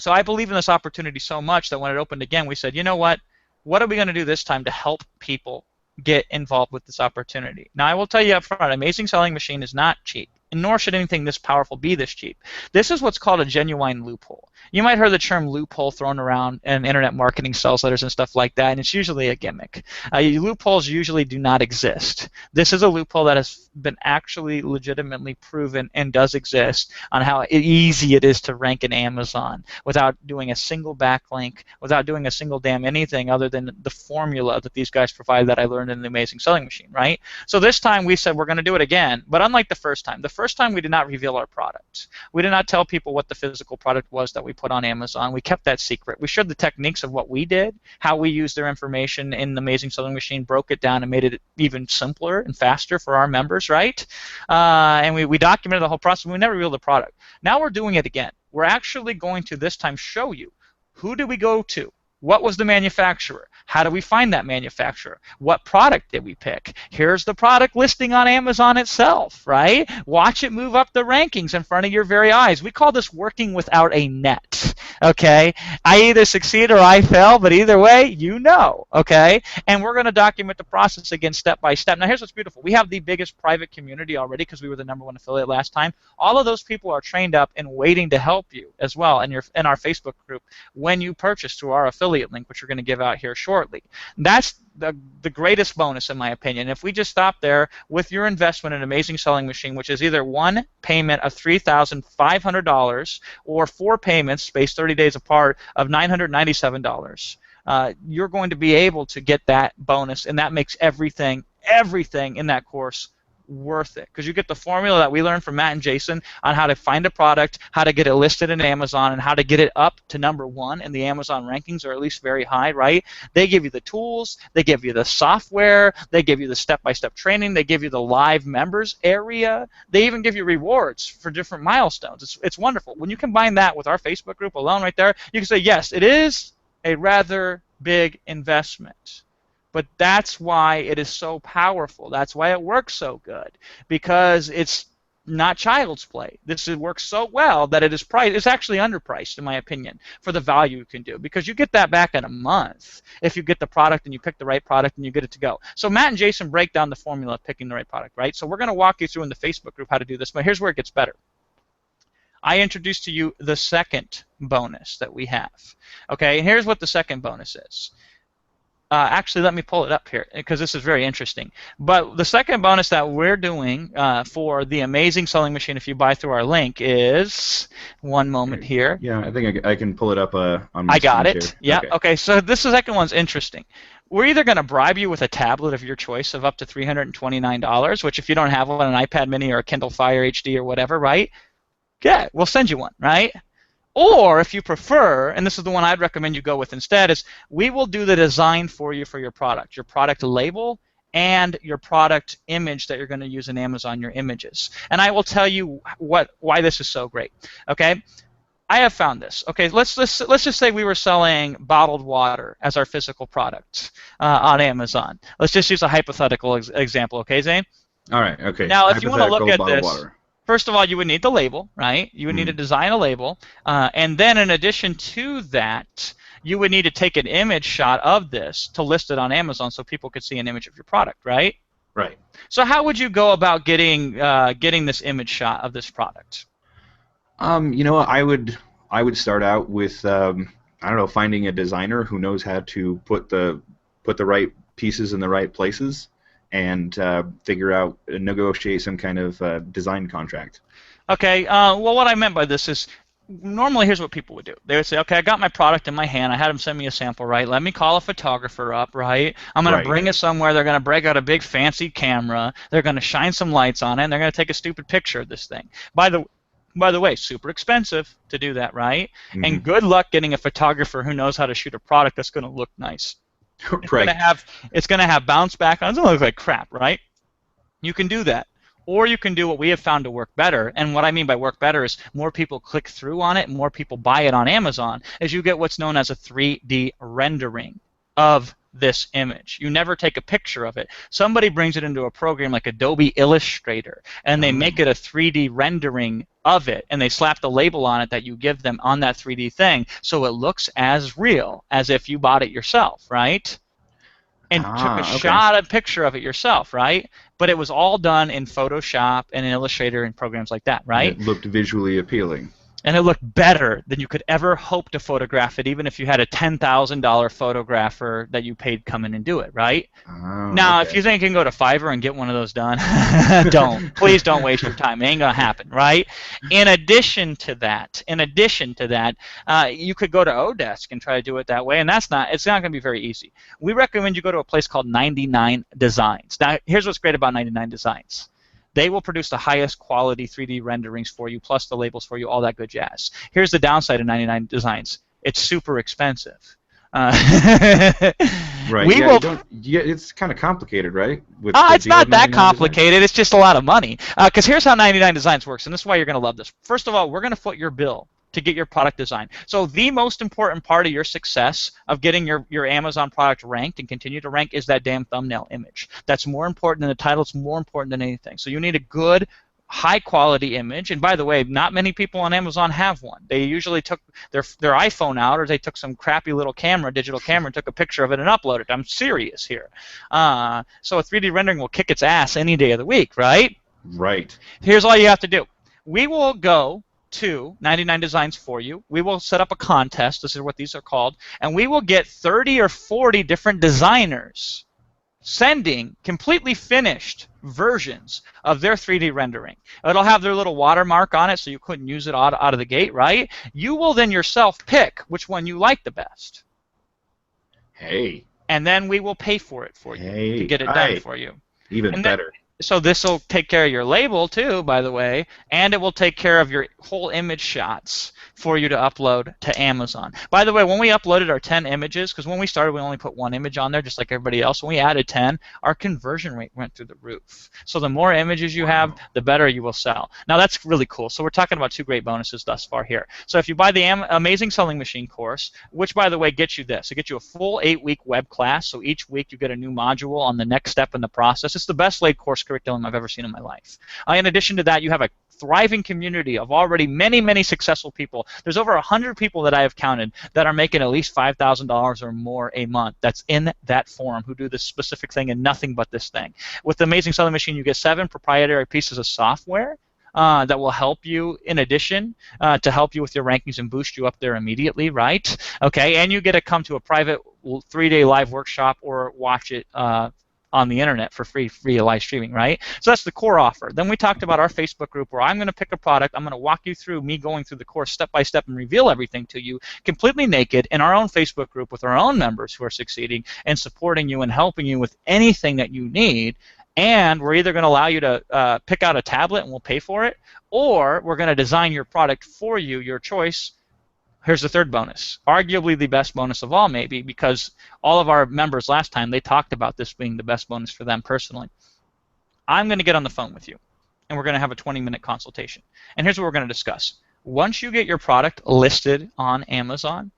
So I believe in this opportunity so much that when it opened again, we said, you know what? What are we going to do this time to help people get involved with this opportunity? Now, I will tell you up front, Amazing Selling Machine is not cheap, and nor should anything this powerful be this cheap. This is what's called a genuine loophole. You might hear the term loophole thrown around in internet marketing sales letters and stuff like that, and it's usually a gimmick. Loopholes usually do not exist. This is a loophole that has been actually legitimately proven and does exist on how easy it is to rank in Amazon without doing a single backlink, without doing a single damn anything other than the formula that these guys provide that I learned in the Amazing Selling Machine, right? So this time we said we're going to do it again, but unlike the first time we did not reveal our product. We did not tell people what the physical product was that we put on Amazon. We kept that secret. We shared the techniques of what we did, how we used their information in the Amazing Selling Machine, broke it down and made it even simpler and faster for our members, right? And we documented the whole process. We never revealed the product. Now we're doing it again. We're actually going to this time show you who did we go to? What was the manufacturer? How do we find that manufacturer? What product did we pick? Here's the product listing on Amazon itself, right? Watch it move up the rankings in front of your very eyes. We call this working without a net, okay? I either succeed or I fail, but either way, you know, okay? And we're going to document the process again step by step. Now, here's what's beautiful. We have the biggest private community already because we were the #1 affiliate last time. All of those people are trained up and waiting to help you as well in our Facebook group when you purchase through our affiliate link, which we're going to give out here shortly. That's the greatest bonus, in my opinion. If we just stop there with your investment in Amazing Selling Machine, which is either one payment of $3,500 or 4 payments spaced 30 days apart of $997, you're going to be able to get that bonus, and that makes everything in that course worth it, because you get the formula that we learned from Matt and Jason on how to find a product, how to get it listed in Amazon, and how to get it up to #1 in the Amazon rankings, or at least very high, right? They give you the tools, they give you the software, they give you the step-by-step training, they give you the live members area, they even give you rewards for different milestones. It's wonderful. When you combine that with our Facebook group alone right there, you can say, yes, it is a rather big investment. But that's why it is so powerful. That's why it works so good, because it's not child's play. Works so well that it is priced. It's actually underpriced, in my opinion, for the value you can do, because you get that back in a month if you get the product and you pick the right product and you get it to go. So Matt and Jason break down the formula of picking the right product, right? So we're going to walk you through in the Facebook group how to do this, but here's where it gets better. I introduced to you the second bonus that we have. Okay, and here's what the second bonus is. Actually, let me pull it up here because this is very interesting. But the second bonus that we're doing for the amazing sewing machine, if you buy through our link, is one moment here. Yeah, I think I can pull it up on my I got it. Here. Yeah. Okay. So this second one's interesting. We're either going to bribe you with a tablet of your choice of up to $329, which if you don't have one, an iPad Mini or a Kindle Fire HD or whatever, right? Yeah, we'll send you one, right? Or if you prefer, and this is the one I'd recommend you go with instead, is we will do the design for you for your product label, and your product image that you're going to use in Amazon, your images. And I will tell you why this is so great. Okay, I have found this. Okay, let's just say we were selling bottled water as our physical product on Amazon. Let's just use a hypothetical example. Okay, Zane? All right. Okay. Now, if you want to look at this. Water. First of all, you would need the label, right? You would need to design a label. And then in addition to that, you would need to take an image shot of this to list it on Amazon so people could see an image of your product, right? Right. So how would you go about getting this image shot of this product? You know, I would start out with I don't know, finding a designer who knows how to put the right pieces in the right places, and negotiate some kind of design contract. Okay, well, what I meant by this is, normally here's what people would do. They would say, okay, I got my product in my hand. I had them send me a sample, right? Let me call a photographer up, right? I'm going to bring it somewhere. They're going to break out a big fancy camera. They're going to shine some lights on it, and they're going to take a stupid picture of this thing. By the way, super expensive to do that, right? Mm-hmm. And good luck getting a photographer who knows how to shoot a product that's going to look nice. Right. It's going to have bounce back on. It's going to look like crap, right? You can do that. Or you can do what we have found to work better. And what I mean by work better is more people click through on it, more people buy it on Amazon, as you get what's known as a 3D rendering of this image. You never take a picture of it. Somebody brings it into a program like Adobe Illustrator, and they make it a 3D rendering of it, and they slap the label on it that you give them on that 3D thing, so it looks as real as if you bought it yourself, right? And took a picture of it yourself, right? But it was all done in Photoshop and in Illustrator and programs like that, right? And it looked visually appealing. And it looked better than you could ever hope to photograph it, even if you had a $10,000 photographer that you paid come in and do it, right? Now, if you think you can go to Fiverr and get one of those done, don't. Please don't waste your time. It ain't going to happen, right? In addition to that, you could go to Odesk and try to do it that way, and it's not going to be very easy. We recommend you go to a place called 99 Designs. Now, here's what's great about 99 Designs. They will produce the highest quality 3D renderings for you, plus the labels for you, all that good jazz. Here's the downside of 99 Designs. It's super expensive. Right. It's kind of complicated, right? It's not that complicated. It's just a lot of money. Because here's how 99 Designs works, and this is why you're going to love this. First of all, we're going to foot your bill to get your product designed. So the most important part of your success of getting your Amazon product ranked and continue to rank is that damn thumbnail image. That's more important than the title. It's more important than anything. So you need a good, high-quality image. And by the way, not many people on Amazon have one. They usually took their iPhone out, or they took some crappy little digital camera, and took a picture of it and uploaded it. I'm serious here. So a 3D rendering will kick its ass any day of the week, right? Right. Here's all you have to do. We will go to 99 Designs for you. We will set up a contest. This is what these are called. And we will get 30 or 40 different designers sending completely finished versions of their 3D rendering. It'll have their little watermark on it, so you couldn't use it out of the gate, right? You will then yourself pick which one you like the best. Hey. And then we will pay for it for you to get it done for you. Even better. So this will take care of your label too, by the way, and it will take care of your whole image shots for you to upload to Amazon. By the way, when we uploaded our 10 images, because when we started we only put one image on there just like everybody else, when we added 10, our conversion rate went through the roof. So the more images you have, the better you will sell. Now that's really cool. So we're talking about two great bonuses thus far here. So if you buy the Amazing Selling Machine course, which by the way gets you this, it gets you a full 8-week web class, so each week you get a new module on the next step in the process. It's the best laid course curriculum I've ever seen in my life. In addition to that, you have a thriving community of already many, many successful people. There's over 100 people that I have counted that are making at least $5,000 or more a month. That's in that forum who do this specific thing and nothing but this thing. With the Amazing Selling Machine, you get 7 proprietary pieces of software that will help you in addition to help you with your rankings and boost you up there immediately, right? Okay, and you get to come to a private 3-day live workshop or watch it on the internet for free live streaming, right? So that's the core offer. Then we talked about our Facebook group where I'm going to pick a product, I'm going to walk you through me going through the course step by step and reveal everything to you completely naked in our own Facebook group with our own members who are succeeding and supporting you and helping you with anything that you need. And we're either going to allow you to pick out a tablet and we'll pay for it, or we're going to design your product for you, your choice. Here's the third bonus, arguably the best bonus of all maybe, because all of our members last time, they talked about this being the best bonus for them personally. I'm going to get on the phone with you, and we're going to have a 20-minute consultation. And here's what we're going to discuss. Once you get your product listed on Amazon,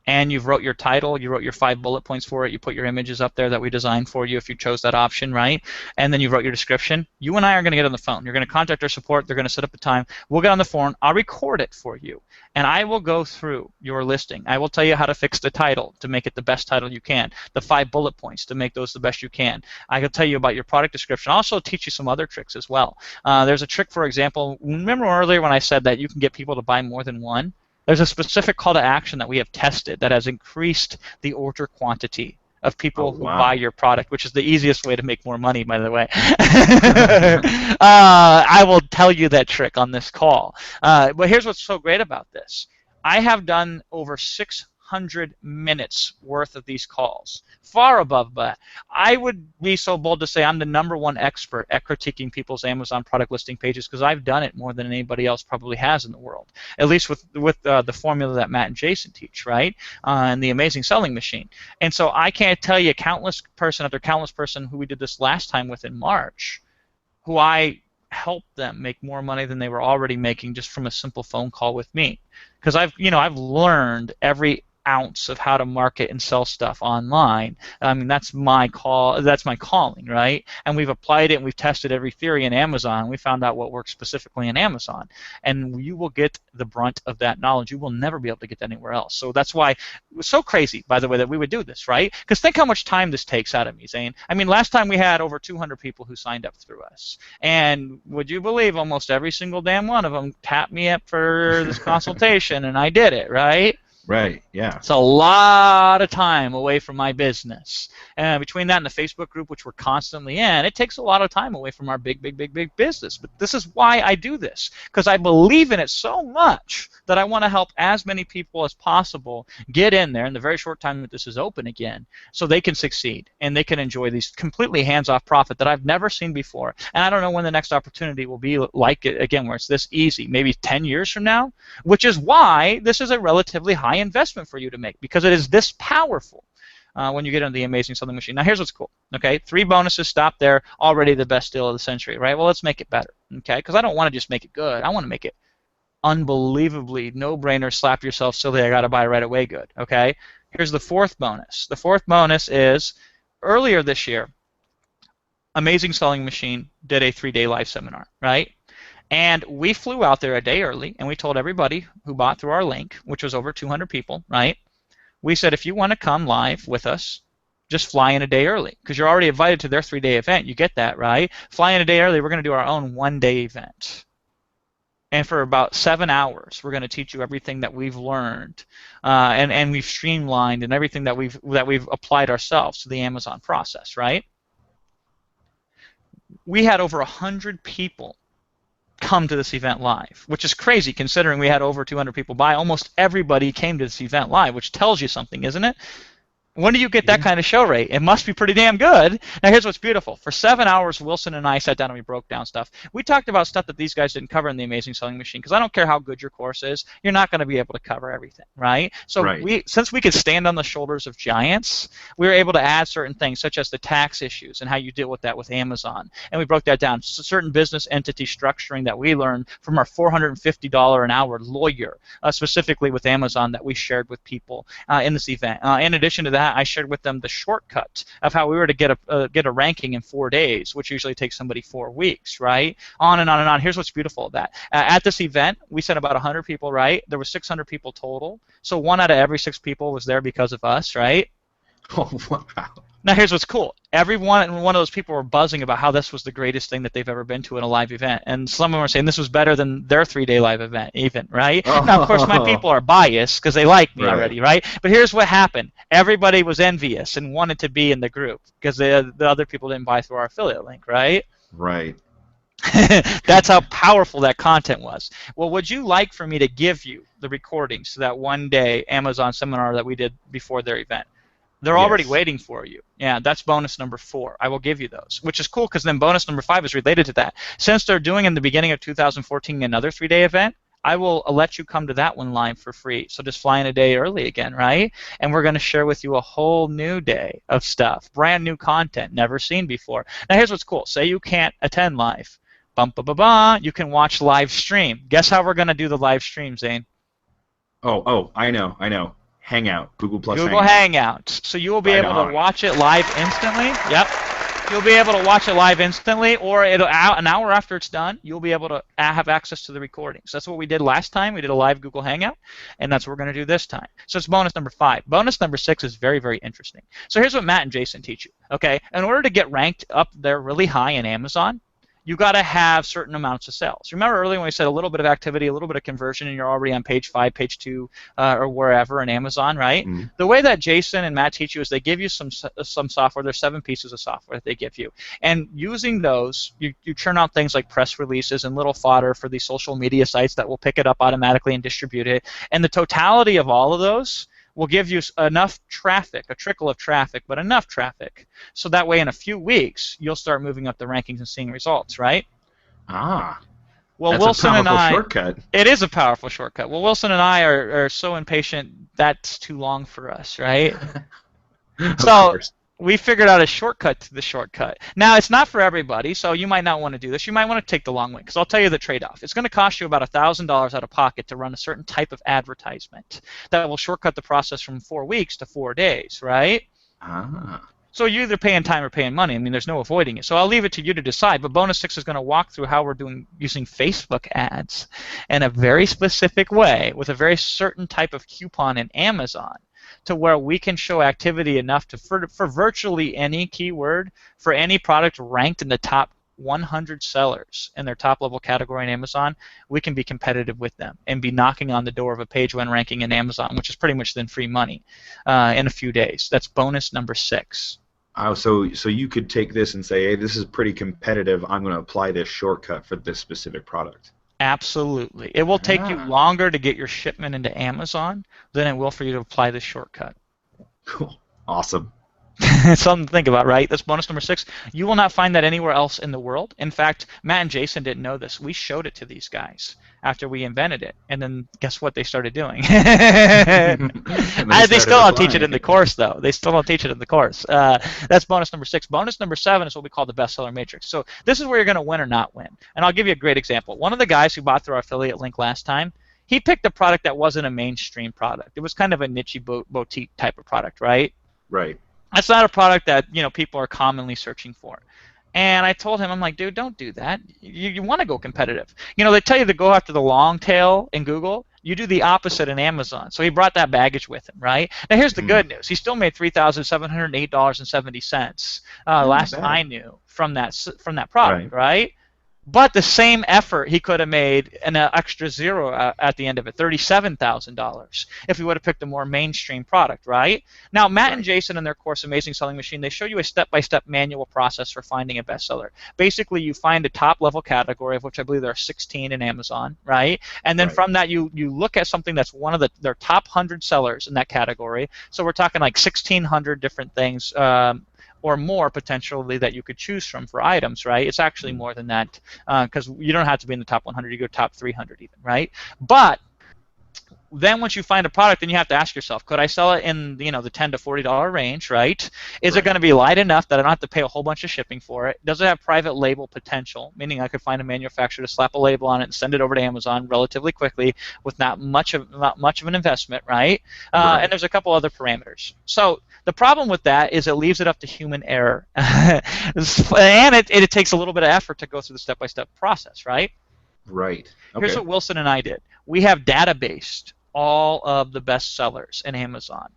and you've wrote your title, you wrote your 5 bullet points for it, you put your images up there that we designed for you if you chose that option, right? And then you wrote your description. You and I are going to get on the phone. You're going to contact our support. They're going to set up a time. We'll get on the phone. I'll record it for you. And I will go through your listing. I will tell you how to fix the title to make it the best title you can, the 5 bullet points to make those the best you can. I will tell you about your product description. I'll also teach you some other tricks as well. There's a trick, for example, remember earlier when I said that you can get people to buy more than one? There's a specific call to action that we have tested that has increased the order quantity of people who buy your product, which is the easiest way to make more money, by the way. I will tell you that trick on this call. But here's what's so great about this. I have done over 600 minutes worth of these calls, far above that. I would be so bold to say I'm the #1 expert at critiquing people's Amazon product listing pages because I've done it more than anybody else probably has in the world, at least with the formula that Matt and Jason teach, right, and the Amazing Selling Machine. And so I can't tell you countless person after countless person who we did this last time with in March, who I helped them make more money than they were already making just from a simple phone call with me, because I've learned every ounce of how to market and sell stuff online. I mean, that's my calling, right? And we've applied it and we've tested every theory in Amazon. We found out what works specifically in Amazon. And you will get the brunt of that knowledge. You will never be able to get that anywhere else. So that's why it was so crazy, by the way, that we would do this, right? Because think how much time this takes out of me, Zane. I mean, last time we had over 200 people who signed up through us. And would you believe almost every single damn one of them tapped me up for this consultation, and I did it, right? Right, yeah. It's a lot of time away from my business. And between that and the Facebook group, which we're constantly in, it takes a lot of time away from our big business. But this is why I do this, because I believe in it so much that I want to help as many people as possible get in there in the very short time that this is open again so they can succeed and they can enjoy these completely hands-off profit that I've never seen before. And I don't know when the next opportunity will be like it again, where it's this easy, maybe 10 years from now, which is why this is a relatively high investment for you to make, because it is this powerful when you get into the Amazing Selling Machine. Now here's what's cool. Okay, 3 bonuses, stop there, already the best deal of the century, right? Well, let's make it better, okay? Because I don't want to just make it good. I want to make it unbelievably no-brainer, slap yourself silly, I got to buy right away good, okay? Here's the 4th bonus. The 4th bonus is earlier this year, Amazing Selling Machine did a 3-day live seminar, right? And we flew out there a day early, and we told everybody who bought through our link, which was over 200 people, right? We said, if you want to come live with us, just fly in a day early, because you're already invited to their 3-day event. You get that, right? Fly in a day early. We're going to do our own 1-day event. And for about 7 hours, we're going to teach you everything that we've learned, and we've streamlined, and everything that we've applied ourselves to the Amazon process, right? We had over 100 people come to this event live, which is crazy considering we had over 200 people buy. Almost everybody came to this event live, which tells you something, isn't it? When do you get that kind of show rate? It must be pretty damn good. Now here's what's beautiful. For 7 hours, Wilson and I sat down and we broke down stuff. We talked about stuff that these guys didn't cover in the Amazing Selling Machine, because I don't care how good your course is, you're not going to be able to cover everything, right? So since we could stand on the shoulders of giants, we were able to add certain things, such as the tax issues and how you deal with that with Amazon. And we broke that down. So certain business entity structuring that we learned from our $450 an hour lawyer, specifically with Amazon, that we shared with people in this event. In addition to that, that, I shared with them the shortcut of how we were to get a ranking in 4 days, which usually takes somebody 4 weeks, right? On and on and on. Here's what's beautiful of that. At this event, we sent about 100 people, right? There were 600 people total. So 1 out of every 6 people was there because of us, right? Oh, wow. Now here's what's cool. Every one of those people were buzzing about how this was the greatest thing that they've ever been to in a live event. And some of them were saying this was better than their 3-day live event even, right? Oh. Now, of course, my people are biased because they like me Right. already, right? But here's what happened. Everybody was envious and wanted to be in the group because the other people didn't buy through our affiliate link, right? Right. That's how powerful that content was. Well, would you like for me to give you the recordings to that 1-day Amazon seminar that we did before their event? They're already Yes. waiting for you. Yeah, that's bonus number 4. I will give you those, which is cool because then bonus number 5 is related to that. Since they're doing in the beginning of 2014 another 3-day event, I will let you come to that one live for free. So just fly in a day early again, right? And we're going to share with you a whole new day of stuff, brand new content, never seen before. Now here's what's cool. Say you can't attend live. Bum, ba, ba, ba, you can watch live stream. Guess how we're going to do the live stream, Zane? Oh, I know. Hangout, Google Plus Google Hangout. Hangouts. So you will be Right able on. to watch it live instantly. Yep. You'll be able to watch it live instantly, or an hour after it's done, you'll be able to have access to the recordings. That's what we did last time. We did a live Google Hangout, and that's what we're going to do this time. So it's bonus number 5. Bonus number 6 is very, very interesting. So here's what Matt and Jason teach you. Okay, in order to get ranked up there really high in Amazon, you got to have certain amounts of sales. Remember earlier when we said a little bit of activity, a little bit of conversion, and you're already on page 5, page 2, or wherever in Amazon, right? Mm-hmm. The way that Jason and Matt teach you is they give you some software. There's 7 pieces of software that they give you. And using those, you churn out things like press releases and little fodder for these social media sites that will pick it up automatically and distribute it. And the totality of all of those will give you enough traffic, a trickle of traffic, but enough traffic, so that way in a few weeks you'll start moving up the rankings and seeing results, right? Ah, well, that's Wilson a and powerful I, shortcut. it is a powerful shortcut. Well, Wilson and I are so impatient that's too long for us, right? Of So course. we figured out a shortcut to the shortcut. Now, it's not for everybody, so you might not want to do this. You might want to take the long way, because I'll tell you the trade-off. It's going to cost you about $1,000 out of pocket to run a certain type of advertisement that will shortcut the process from 4 weeks to 4 days, right? Ah. So you're either paying time or paying money. I mean, there's no avoiding it. So I'll leave it to you to decide. But bonus 6 is going to walk through how we're using Facebook ads in a very specific way with a very certain type of coupon in Amazon, to where we can show activity enough for virtually any keyword, for any product ranked in the top 100 sellers in their top level category in Amazon, we can be competitive with them and be knocking on the door of a page 1 ranking in Amazon, which is pretty much then free money in a few days. That's bonus number 6. Oh, so you could take this and say, hey, this is pretty competitive. I'm going to apply this shortcut for this specific product. Absolutely. It will take you Ah. longer to get your shipment into Amazon than it will for you to apply this shortcut. Cool. Awesome. It's something to think about, right? That's bonus number 6. You will not find that anywhere else in the world. In fact, Matt and Jason didn't know this. We showed it to these guys after we invented it, and then guess what they started doing? They still don't teach it in the course, though. They still don't teach it in the course. That's bonus number 6. Bonus number 7 is what we call the bestseller matrix. So this is where you're going to win or not win. And I'll give you a great example. One of the guys who bought through our affiliate link last time, he picked a product that wasn't a mainstream product. It was kind of a niche boutique type of product, right? Right. That's not a product that people are commonly searching for. And I told him, I'm like, dude, don't do that. You want to go competitive. They tell you to go after the long tail in Google. You do the opposite in Amazon. So he brought that baggage with him, right? Now here's the good news. He still made $3,708.70 last I knew from that product, right? But the same effort he could have made an extra zero at the end of it, $37,000, if he would have picked a more mainstream product, right? Now, Matt and Jason in their course, Amazing Selling Machine, they show you a step-by-step manual process for finding a bestseller. Basically, you find a top-level category, of which I believe there are 16 in Amazon, right? And then from that, you look at something that's one of their top 100 sellers in that category. So we're talking like 1,600 different things, or more potentially that you could choose from for items, right? It's actually more than that, because you don't have to be in the top 100. You go top 300 even, right? But Then once you find a product, then you have to ask yourself, could I sell it in the $10 to $40 range, right? Is it Right. going to be light enough that I don't have to pay a whole bunch of shipping for it? Does it have private label potential, meaning I could find a manufacturer to slap a label on it and send it over to Amazon relatively quickly with not much of an investment, right? And Right. there's a couple other parameters. So the problem with that is it leaves it up to human error, and it takes a little bit of effort to go through the step-by-step process, right? Right. Here's Okay. what Wilson and I did. We have databased all of the best sellers in Amazon.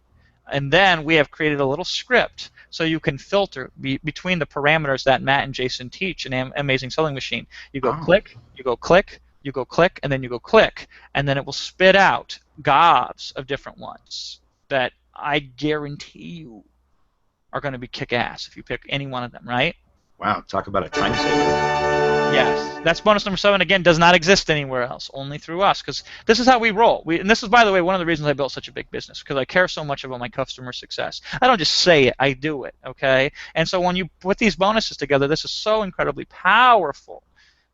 And then we have created a little script so you can filter between the parameters that Matt and Jason teach in Amazing Selling Machine. You go Oh. click, you go click, you go click, and then you go click. And then it will spit out gobs of different ones that I guarantee you are going to be kick ass if you pick any one of them, right? Wow. Talk about a time saver. Yes, that's bonus number 7. Again, does not exist anywhere else, only through us, because this is how we roll. And this is, by the way, one of the reasons I built such a big business, because I care so much about my customer success. I don't just say it, I do it, okay? And so when you put these bonuses together, this is so incredibly powerful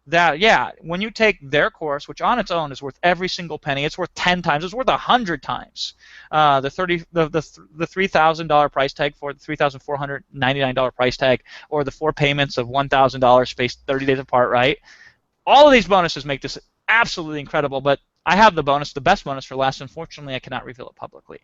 that, yeah, when you take their course, which on its own is worth every single penny, it's worth 10 times, it's worth 100 times the $3,000 price tag for the $3,499 price tag, or the 4 payments of $1,000 spaced 30 days apart, right? All of these bonuses make this absolutely incredible, but I have the best bonus for last. Unfortunately, I cannot reveal it publicly.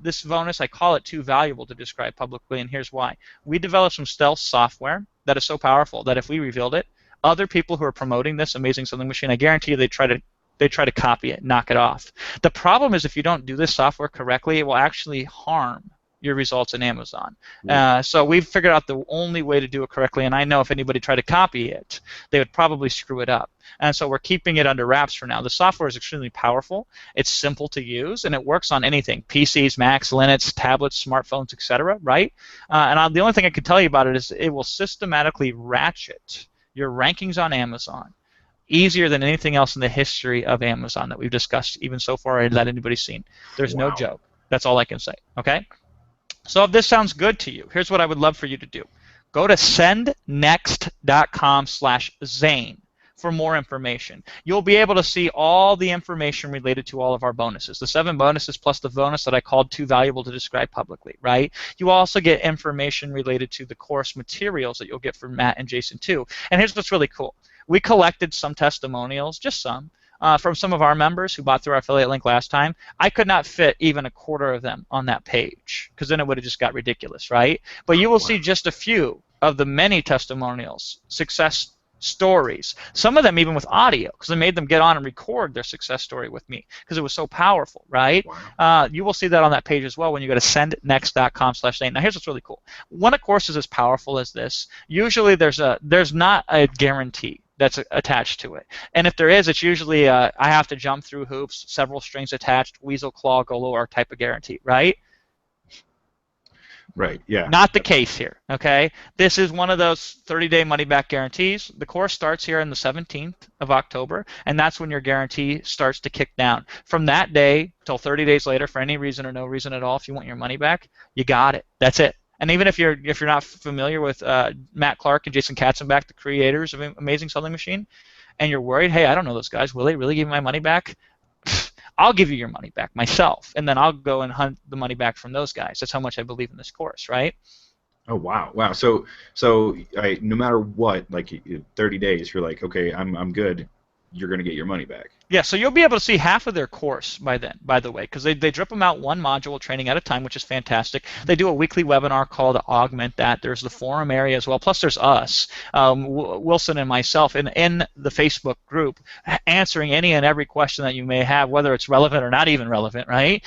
This bonus, I call it too valuable to describe publicly, and here's why. We developed some stealth software that is so powerful that if we revealed it, other people who are promoting this amazing selling machine, I guarantee you they try to copy it, knock it off. The problem is if you don't do this software correctly, it will actually harm your results in Amazon. So we've figured out the only way to do it correctly, and I know if anybody tried to copy it, they would probably screw it up. And so we're keeping it under wraps for now. The software is extremely powerful. It's simple to use, and it works on anything: PCs, Macs, Linux, tablets, smartphones, etc. Right? The only thing I can tell you about it is it will systematically ratchet your rankings on Amazon easier than anything else in the history of Amazon that we've discussed even so far and that anybody's seen. There's no Wow. joke. That's all I can say. Okay? So if this sounds good to you, here's what I would love for you to do. Go to sendnext.com/Zane for more information. You'll be able to see all the information related to all of our bonuses. The 7 bonuses plus the bonus that I called too valuable to describe publicly, right? You also get information related to the course materials that you'll get from Matt and Jason too. And here's what's really cool. We collected some testimonials, just some, from some of our members who bought through our affiliate link last time. I could not fit even a quarter of them on that page because then it would have just got ridiculous, right? But you will see just a few of the many testimonials, success stories, some of them even with audio, because I made them get on and record their success story with me because it was so powerful, right? Wow. You will see that on that page as well when you go to sendnext.com/Zane. Now here's what's really cool. When a course is as powerful as this, usually there's not a guarantee that's attached to it. And if there is, it's usually I have to jump through hoops, several strings attached, weasel, claw, galore type of guarantee, right? Right. Yeah. Not the case here, okay? This is one of those 30-day money-back guarantees. The course starts here on the 17th of October, and that's when your guarantee starts to kick down. From that day till 30 days later, for any reason or no reason at all, if you want your money back, you got it. That's it. And even if you're not familiar with Matt Clark and Jason Katzenbach, the creators of Amazing Selling Machine, and you're worried, hey, I don't know those guys, will they really give me my money back? I'll give you your money back myself, and then I'll go and hunt the money back from those guys. That's how much I believe in this course, right? Oh wow, wow. No matter what, like 30 days, you're like, okay, I'm good. You're gonna get your money back. Yeah, so you'll be able to see half of their course by then, by the way, because they drip them out one module training at a time, which is fantastic. They do a weekly webinar call to augment that. There's the forum area as well. Plus there's us, Wilson and myself, in the Facebook group, answering any and every question that you may have, whether it's relevant or not even relevant, right?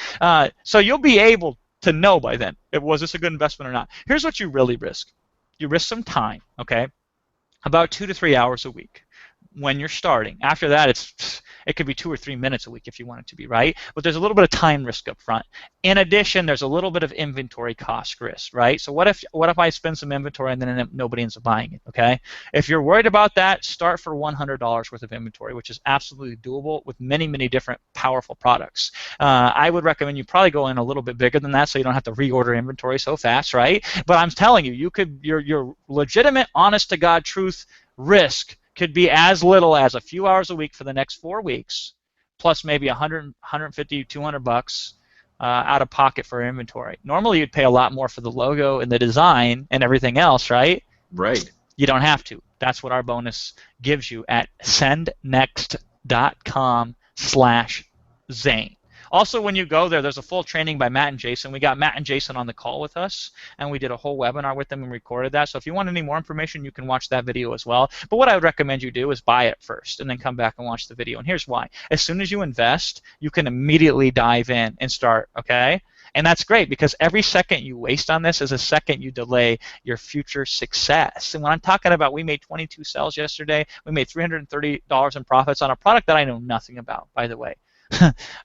So you'll be able to know by then, was this a good investment or not. Here's what you really risk. You risk some time, okay? About 2 to 3 hours a week when you're starting. After that, it could be 2 or 3 minutes a week if you want it to be, right? But there's a little bit of time risk up front. In addition, there's a little bit of inventory cost risk, right? So what if I spend some inventory and then nobody ends up buying it, okay? If you're worried about that, start for $100 worth of inventory, which is absolutely doable with many, many different powerful products. I would recommend you probably go in a little bit bigger than that so you don't have to reorder inventory so fast, right? But I'm telling you, your legitimate, honest-to-God truth risk could be as little as a few hours a week for the next 4 weeks plus maybe 100, 150, 200 bucks out of pocket for inventory. Normally, you'd pay a lot more for the logo and the design and everything else, right? Right. You don't have to. That's what our bonus gives you at sendnext.com/Zane. Also, when you go there, there's a full training by Matt and Jason. We got Matt and Jason on the call with us, and we did a whole webinar with them and recorded that. So if you want any more information, you can watch that video as well. But what I would recommend you do is buy it first and then come back and watch the video. And here's why. As soon as you invest, you can immediately dive in and start, okay? And that's great because every second you waste on this is a second you delay your future success. And when I'm talking about we made 22 sales yesterday, we made $330 in profits on a product that I know nothing about, by the way.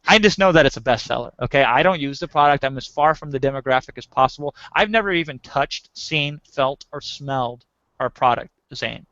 I just know that it's a bestseller, okay? I don't use the product. I'm as far from the demographic as possible. I've never even touched, seen, felt, or smelled our product, Zane.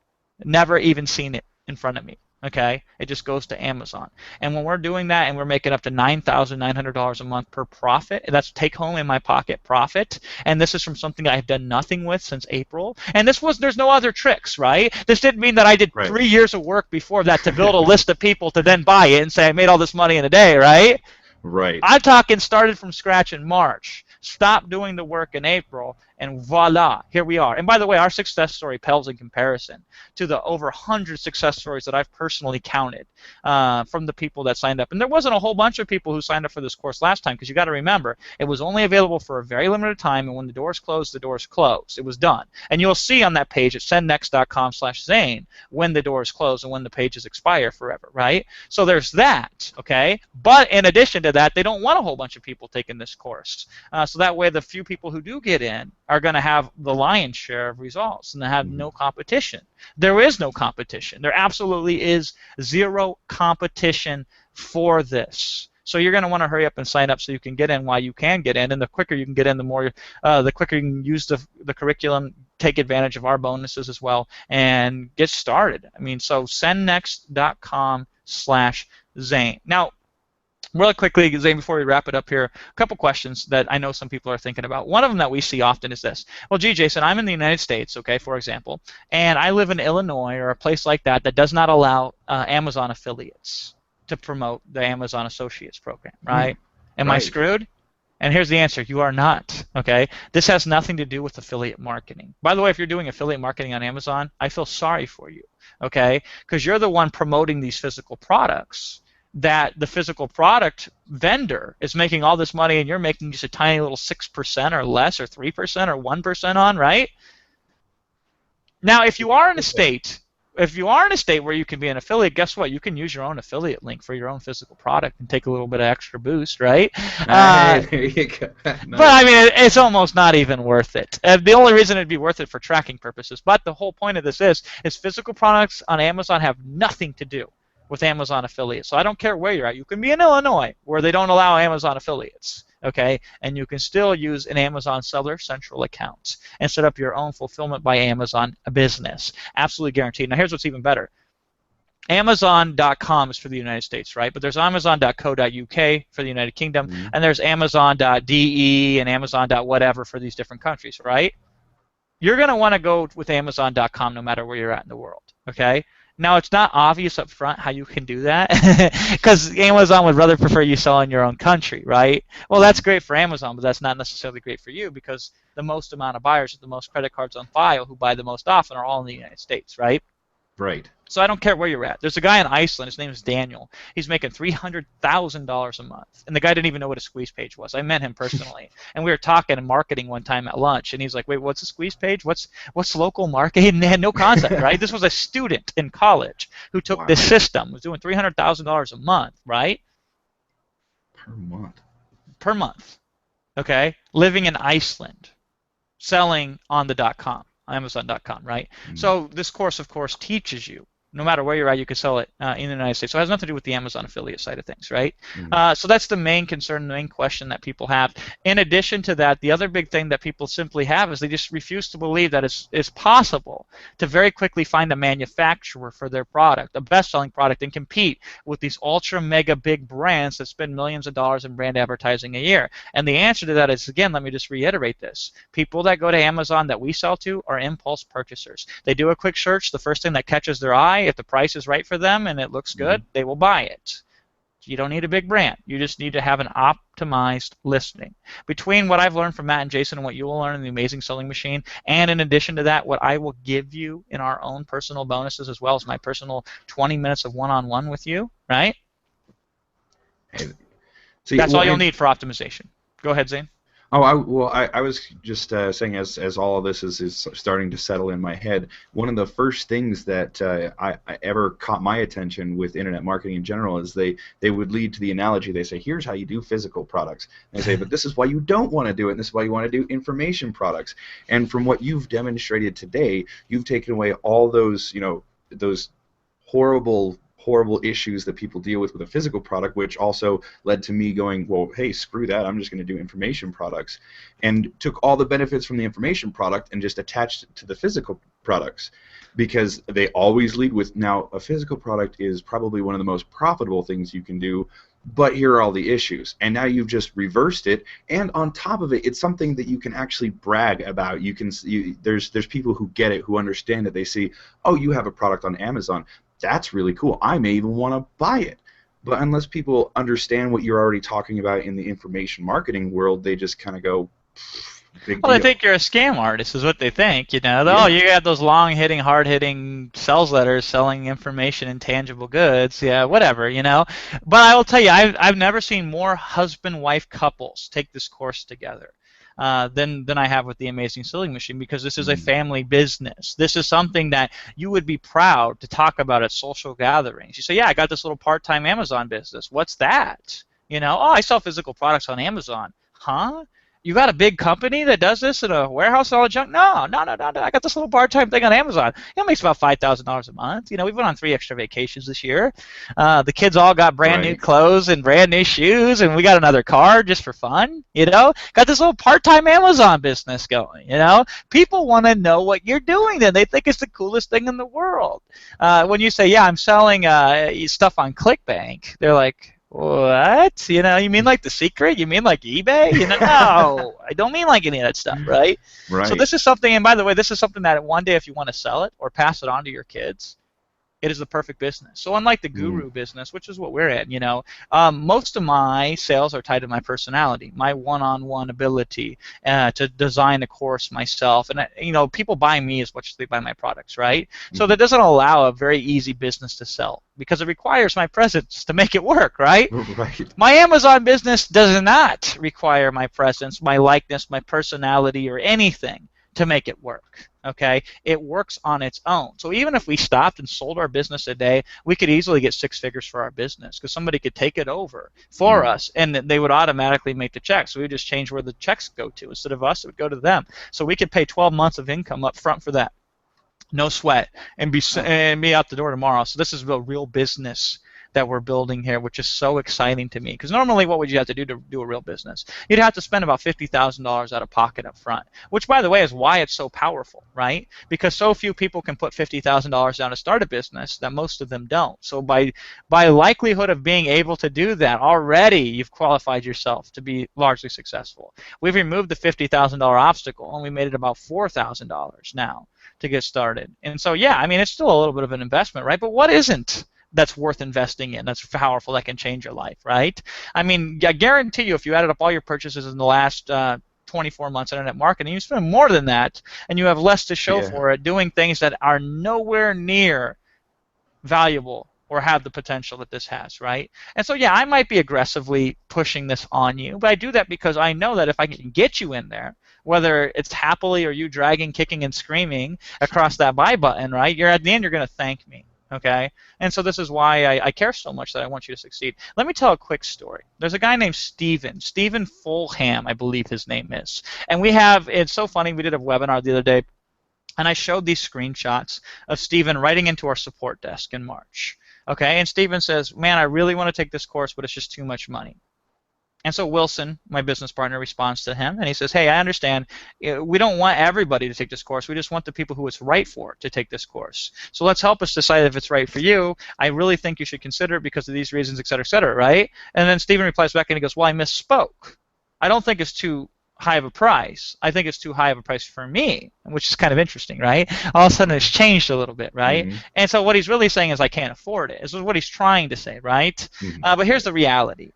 Never even seen it in front of me, okay? It just goes to Amazon. And when we're doing that and we're making up to $9,900 a month per profit, that's take home in my pocket profit, and this is from something I've done nothing with since April. And there's no other tricks, right? This didn't mean that I did 3 years of work before that to build a list of people to then buy it and say I made all this money in a day, right? Right. I'm talking started from scratch in March, stopped doing the work in April, and voila, here we are. And by the way, our success story pales in comparison to the over 100 success stories that I've personally counted from the people that signed up. And there wasn't a whole bunch of people who signed up for this course last time because you got to remember, it was only available for a very limited time, and when the doors closed, the doors closed. It was done. And you'll see on that page at sendnext.com/Zane when the doors close and when the pages expire forever, right? So there's that, okay? But in addition to that, they don't want a whole bunch of people taking this course. So that way the few people who do get in are going to have the lion's share of results and they have no competition. There is no competition. There absolutely is zero competition for this. So you're going to want to hurry up and sign up so you can get in while you can get in, and the quicker you can get in, the quicker you can use the curriculum, take advantage of our bonuses as well, and get started. I mean, so sendnext.com/Zane. Now, really quickly, Zane, before we wrap it up here, a couple questions that I know some people are thinking about. One of them that we see often is this. Well, gee, Jason, I'm in the United States, okay, for example, and I live in Illinois or a place like that that does not allow Amazon affiliates to promote the Amazon Associates program, right? Am I screwed? And here's the answer. You are not, okay? This has nothing to do with affiliate marketing. By the way, if you're doing affiliate marketing on Amazon, I feel sorry for you, okay? Because you're the one promoting these physical products that the physical product vendor is making all this money and you're making just a tiny little 6% or less or 3% or 1% on, right? Now, if you are in a state where you can be an affiliate, guess what? You can use your own affiliate link for your own physical product and take a little bit of extra boost, right? There you go. Nice. But I mean, it's almost not even worth it. The only reason it'd be worth it for tracking purposes. But the whole point of this is physical products on Amazon have nothing to do with Amazon affiliates. So I don't care where you're at. You can be in Illinois where they don't allow Amazon affiliates, okay? And you can still use an Amazon Seller Central account and set up your own Fulfillment by Amazon business. Absolutely guaranteed. Now here's what's even better. Amazon.com is for the United States, right? But there's Amazon.co.uk for the United Kingdom, and there's Amazon.de and Amazon.whatever for these different countries, right? You're going to want to go with Amazon.com no matter where you're at in the world, okay? Now, it's not obvious up front how you can do that because Amazon would rather prefer you sell in your own country, right? Well, that's great for Amazon, but that's not necessarily great for you because the most amount of buyers with the most credit cards on file who buy the most often are all in the United States, right? Right. So I don't care where you're at. There's a guy in Iceland. His name is Daniel. He's making $300,000 a month, and the guy didn't even know what a squeeze page was. I met him personally, and we were talking and marketing one time at lunch, and he's like, "Wait, what's a squeeze page? What's local marketing?" And they had no concept, right? This was a student in college who took this system, was doing $300,000 a month, right? Per month. Per month, okay? Living in Iceland, selling on the .com. Amazon.com, right? So this course, of course, teaches you, no matter where you're at, you can sell it in the United States. So it has nothing to do with the Amazon affiliate side of things, right? So that's the main concern, the main question that people have. In addition to that, the other big thing that people simply have is they just refuse to believe that it's possible to very quickly find a manufacturer for their product, a best-selling product, and compete with these ultra mega big brands that spend millions of dollars in brand advertising a year. And the answer to that is, again, let me just reiterate this. People that go to Amazon that we sell to are impulse purchasers. They do a quick search. The first thing that catches their eye, if the price is right for them and it looks good, they will buy it. You don't need a big brand. You just need to have an optimized listing. Between what I've learned from Matt and Jason and what you will learn in the Amazing Selling Machine, and in addition to that, what I will give you in our own personal bonuses, as well as my personal 20 minutes of one-on-one with you, right? See, That's well, all you'll need for optimization. Go ahead, Zane. Oh, I was just saying, as all of this is starting to settle in my head, one of the first things that I ever caught my attention with internet marketing in general is they would lead to the analogy. They say, here's how you do physical products. And they say, but this is why you don't want to do it, and this is why you want to do information products. And from what you've demonstrated today, you've taken away all those, those horrible issues that people deal with a physical product, which also led to me going, well, hey, screw that, I'm just going to do information products, and took all the benefits from the information product and just attached it to the physical products, because they always lead with, now a physical product is probably one of the most profitable things you can do, but here are all the issues. And now you've just reversed it, and on top of it, it's something that you can actually brag about. There's people who get it, who understand it. They see, oh, you have a product on Amazon. That's really cool. I may even want to buy it. But unless people understand what you're already talking about in the information marketing world, they just kind of go, big Well, deal. they think you're a scam artist, is what they think. Yeah. Oh, you got those long-hitting, hard-hitting sales letters selling information and tangible goods. Yeah, whatever, But I will tell you, I've never seen more husband-wife couples take this course together than I have with the Amazing Selling Machine, because this is a family business. This is something that you would be proud to talk about at social gatherings. You say, yeah, I got this little part-time Amazon business. What's that? Oh, I sell physical products on Amazon. Huh? You got a big company that does this in a warehouse and all the junk? No. I got this little part-time thing on Amazon. It makes about $5,000 a month. We went on 3 extra vacations this year. The kids all got brand new clothes and brand new shoes, and we got another car just for fun. Got this little part-time Amazon business going. People want to know what you're doing. Then they think it's the coolest thing in the world. When you say, yeah, I'm selling stuff on ClickBank, they're like, what? You mean like The Secret? You mean like eBay? No, I don't mean like any of that stuff, right? Right. So this is something, and by the way, this is something that one day if you want to sell it or pass it on to your kids, it is the perfect business. So unlike the guru business, which is what we're at, most of my sales are tied to my personality, my one-on-one ability to design a course myself. And, people buy me as much as they buy my products, right? So that doesn't allow a very easy business to sell, because it requires my presence to make it work, right? Right. My Amazon business does not require my presence, my likeness, my personality, or anything to make it work. Okay, it works on its own. So even if we stopped and sold our business a day, we could easily get 6 figures for our business, because somebody could take it over for us, and they would automatically make the check. So we would just change where the checks go to. Instead of us, it would go to them. So we could pay 12 months of income up front for that. No sweat, and be out the door tomorrow. So this is a real business that we're building here, which is so exciting to me. Because normally, what would you have to do a real business? You'd have to spend about $50,000 out of pocket up front, which, by the way, is why it's so powerful, right? Because so few people can put $50,000 down to start a business that most of them don't. So by likelihood of being able to do that, already you've qualified yourself to be largely successful. We've removed the $50,000 obstacle, and we made it about $4,000 now to get started. And so, yeah, I mean, it's still a little bit of an investment, right? But what isn't that's worth investing in, that's powerful, that can change your life, right? I mean, I guarantee you, if you added up all your purchases in the last 24 months in internet marketing, you spend more than that, and you have less to show for it, doing things that are nowhere near valuable or have the potential that this has, right? And so, yeah, I might be aggressively pushing this on you, but I do that because I know that if I can get you in there, whether it's happily or you dragging, kicking, and screaming across that buy button, right, at the end, you're going to thank me. Okay, and so this is why I care so much that I want you to succeed. Let me tell a quick story. There's a guy named Stephen Fulham, I believe his name is, and it's so funny, we did a webinar the other day, and I showed these screenshots of Stephen writing into our support desk in March. Okay, and Stephen says, man, I really want to take this course, but it's just too much money. And so Wilson, my business partner, responds to him, and he says, hey, I understand. We don't want everybody to take this course. We just want the people who it's right for to take this course. So let's help us decide if it's right for you. I really think you should consider it because of these reasons, et cetera, right? And then Stephen replies back, and he goes, well, I misspoke. I don't think it's too high of a price. I think it's too high of a price for me, which is kind of interesting, right? All of a sudden it's changed a little bit, right? Mm-hmm. And so what he's really saying is I can't afford it. This is what he's trying to say, right? Mm-hmm. But here's the reality.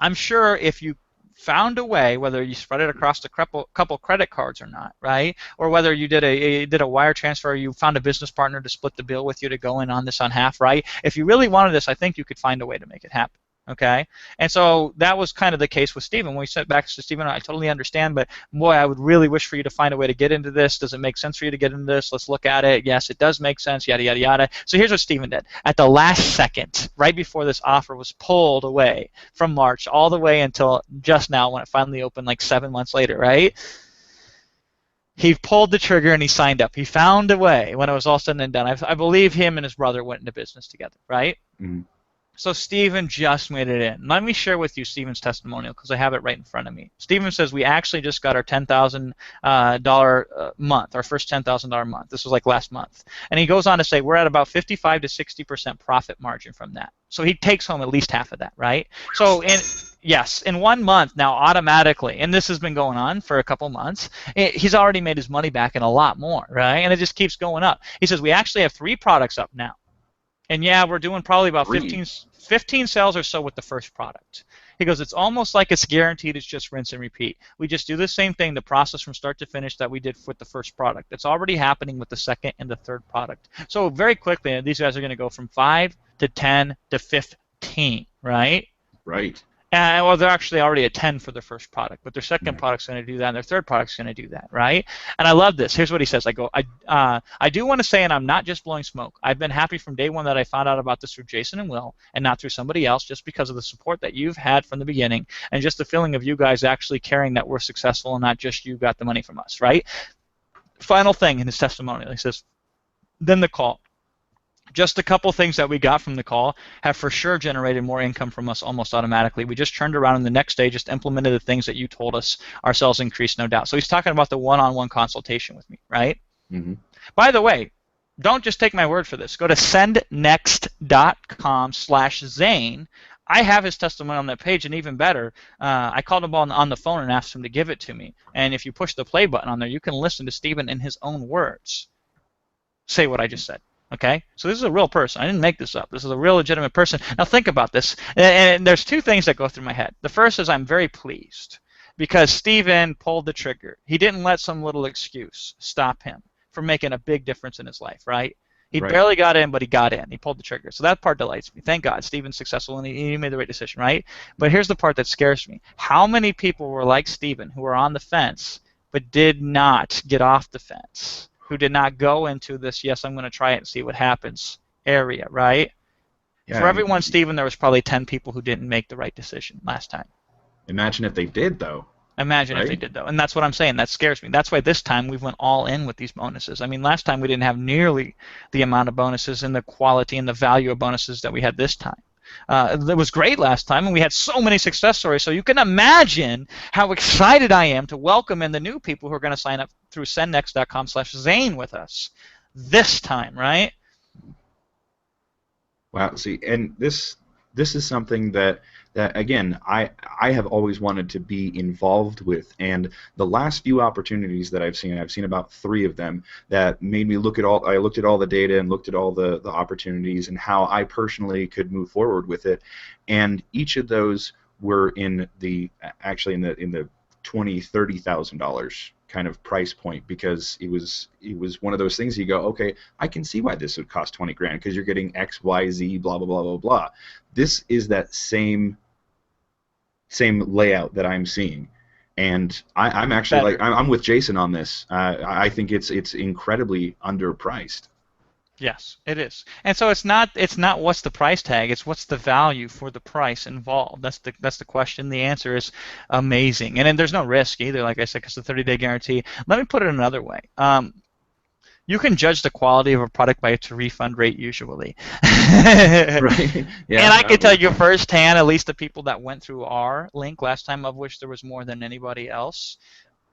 I'm sure if you found a way, whether you spread it across a couple credit cards or not, right? Or whether you did a wire transfer, or you found a business partner to split the bill with you to go in on this on half, right? If you really wanted this, I think you could find a way to make it happen. Okay, and so that was kind of the case with Stephen. When we sent back to Stephen, I totally understand, but boy, I would really wish for you to find a way to get into this. Does it make sense for you to get into this? Let's look at it. Yes, it does make sense, yada, yada, yada. So here's what Stephen did. At the last second, right before this offer was pulled away from March all the way until just now when it finally opened like 7 months later, right? He pulled the trigger and he signed up. He found a way when it was all said and done. I believe him and his brother went into business together, right? Mm-hmm. So Stephen just made it in. Let me share with you Stephen's testimonial because I have it right in front of me. Stephen says we actually just got our $10,000 month, our first $10,000 month. This was like last month. And he goes on to say we're at about 55 to 60% profit margin from that. So he takes home at least half of that, right? So in 1 month now automatically, and this has been going on for a couple months, he's already made his money back and a lot more, right? And it just keeps going up. He says we actually have 3 products up now. And yeah, we're doing probably about 15 sales or so with the first product. He goes, it's almost like it's guaranteed. It's just rinse and repeat. We just do the same thing, the process from start to finish that we did with the first product. It's already happening with the second and the third product. So very quickly, these guys are going to go from 5 to 10 to 15, right? Right. Well, they're actually already at 10 for their first product, but their second product's going to do that, and their third product's going to do that, right? And I love this. Here's what he says. I do want to say, and I'm not just blowing smoke, I've been happy from day one that I found out about this through Jason and Will and not through somebody else just because of the support that you've had from the beginning and just the feeling of you guys actually caring that we're successful and not just you got the money from us, right? Final thing in his testimonial, he says, then the call. Just a couple things that we got from the call have for sure generated more income from us almost automatically. We just turned around and the next day just implemented the things that you told us. Our sales increased, no doubt. So he's talking about the one-on-one consultation with me, right? Mm-hmm. By the way, don't just take my word for this. Go to sendnext.com/Zane. I have his testimony on that page, and even better, I called him on the phone and asked him to give it to me. And if you push the play button on there, you can listen to Stephen in his own words say what I just said. Okay, so this is a real person. I didn't make this up. This is a real legitimate person. Now think about this. And there's 2 things that go through my head. The first is I'm very pleased because Stephen pulled the trigger. He didn't let some little excuse stop him from making a big difference in his life, right? He barely got in, but he got in. He pulled the trigger. So that part delights me. Thank God. Stephen's successful, and he made the right decision, right? But here's the part that scares me. How many people were like Stephen who were on the fence but did not get off the fence? Who did not go into this, yes, I'm going to try it and see what happens area, right? Yeah, for everyone, Stephen, there was probably 10 people who didn't make the right decision last time. Imagine if they did, though. Imagine if they did, though. And that's what I'm saying. That scares me. That's why this time we went all in with these bonuses. I mean, last time we didn't have nearly the amount of bonuses and the quality and the value of bonuses that we had this time. It was great last time, and we had so many success stories. So you can imagine how excited I am to welcome in the new people who are going to sign up through sendnext.com/Zane with us this time, right? Wow. See, and this is something that again I have always wanted to be involved with, and the last few opportunities that I've seen about 3 of them that made me look at all. I looked at all the data and looked at all the opportunities and how I personally could move forward with it, and each of those were in the $20,000-$30,000 kind of price point, because it was one of those things you go, okay, I can see why this would cost 20 grand because you're getting X, Y, Z, blah blah blah blah blah. This is that same layout that I'm seeing, and I'm actually I'm with Jason on this. I think it's incredibly underpriced. Yes, it is. And so it's not what's the price tag, it's what's the value for the price involved. That's the question. The answer is amazing. And then there's no risk either, like I said, because the 30-day guarantee. Let me put it another way. You can judge the quality of a product by its refund rate usually. Right. Yeah, and I can tell you firsthand, at least the people that went through our link last time, of which there was more than anybody else,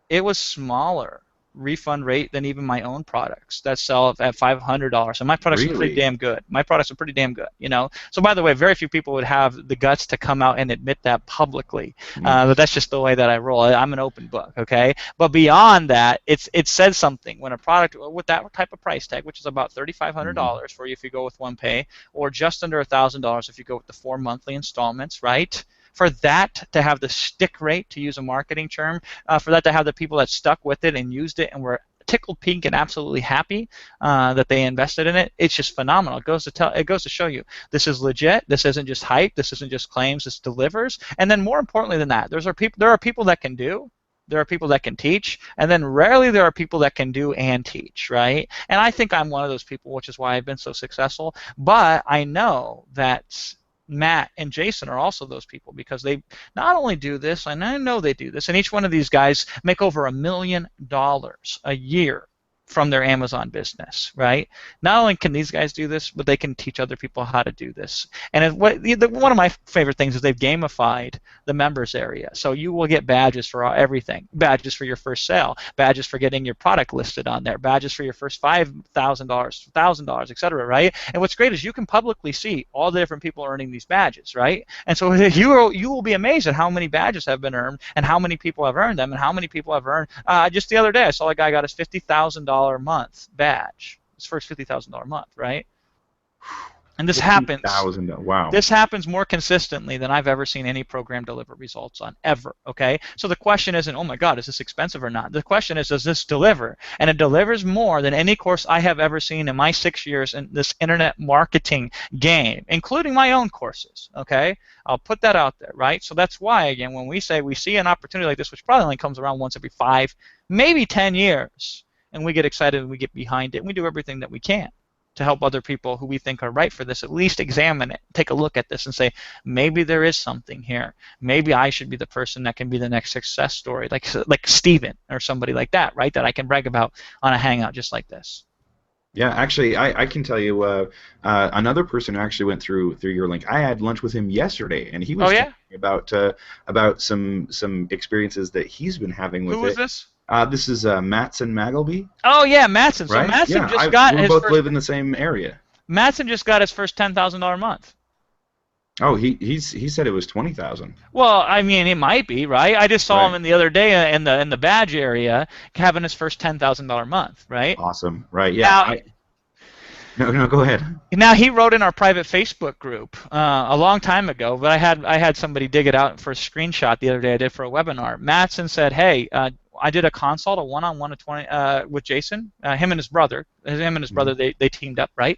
it was smaller refund rate than even my own products that sell at $500. And my products are pretty Really? damn good. My products are pretty damn good, you know. So by the way, very few people would have the guts to come out and admit that publicly. Mm. But that's just the way that I roll. I'm an open book, okay? But beyond that, it says something when a product with that type of price tag, which is about Mm. $3,500 for you if you go with one pay, or just under $1,000 if you go with the 4 monthly installments, right? For that to have the stick rate, to use a marketing term, for that to have the people that stuck with it and used it and were tickled pink and absolutely happy that they invested in it, it's just phenomenal. It goes to show you this is legit. This isn't just hype. This isn't just claims. This delivers. And then more importantly than that, there are people that can do. There are people that can teach, and then rarely there are people that can do and teach, right? And I think I'm one of those people, which is why I've been so successful. But I know that Matt and Jason are also those people because they not only do this, and I know they do this, and each one of these guys make over $1 million a year from their Amazon business, right? Not only can these guys do this, but they can teach other people how to do this. And one of my favorite things is they've gamified the members area. So you will get badges for everything. Badges for your first sale, badges for getting your product listed on there, badges for your first $5,000, $1,000, etc., right? And what's great is you can publicly see all the different people earning these badges, right? And so you will be amazed at how many badges have been earned and how many people have earned them and how many people have earned. Just the other day, I saw a guy got his $50,000 month badge, his first $50,000 month, right? And this happens. $50,000. Wow. This happens more consistently than I've ever seen any program deliver results on, ever, okay? So the question isn't, oh my God, is this expensive or not? The question is, does this deliver? And it delivers more than any course I have ever seen in my 6 years in this internet marketing game, including my own courses, okay? I'll put that out there, right? So that's why, again, when we say we see an opportunity like this, which probably only comes around once every 5, maybe 10 years, and we get excited and we get behind it, and we do everything that we can to help other people who we think are right for this at least examine it, take a look at this and say, maybe there is something here. Maybe I should be the person that can be the next success story, like Steven or somebody like that, right, that I can brag about on a hangout just like this. Yeah, actually, I can tell you another person who actually went through your link. I had lunch with him yesterday, and he was talking about some experiences that he's been having with it. Who was this? This is Matson Magleby. Oh yeah, Matson. So right? Matson yeah, just got we his both first. live in the same area. Matson just got his first $10,000 month. Oh, he said it was 20,000. Well, I mean, it might be, right? I just saw him in the other day in the badge area having his first $10,000 month, right? Awesome, right? Yeah. No, go ahead. Now he wrote in our private Facebook group a long time ago, but I had somebody dig it out for a screenshot the other day I did for a webinar. Matson said, "Hey, I did a consult, a one-on-one with Jason, him and his brother. They teamed up, right?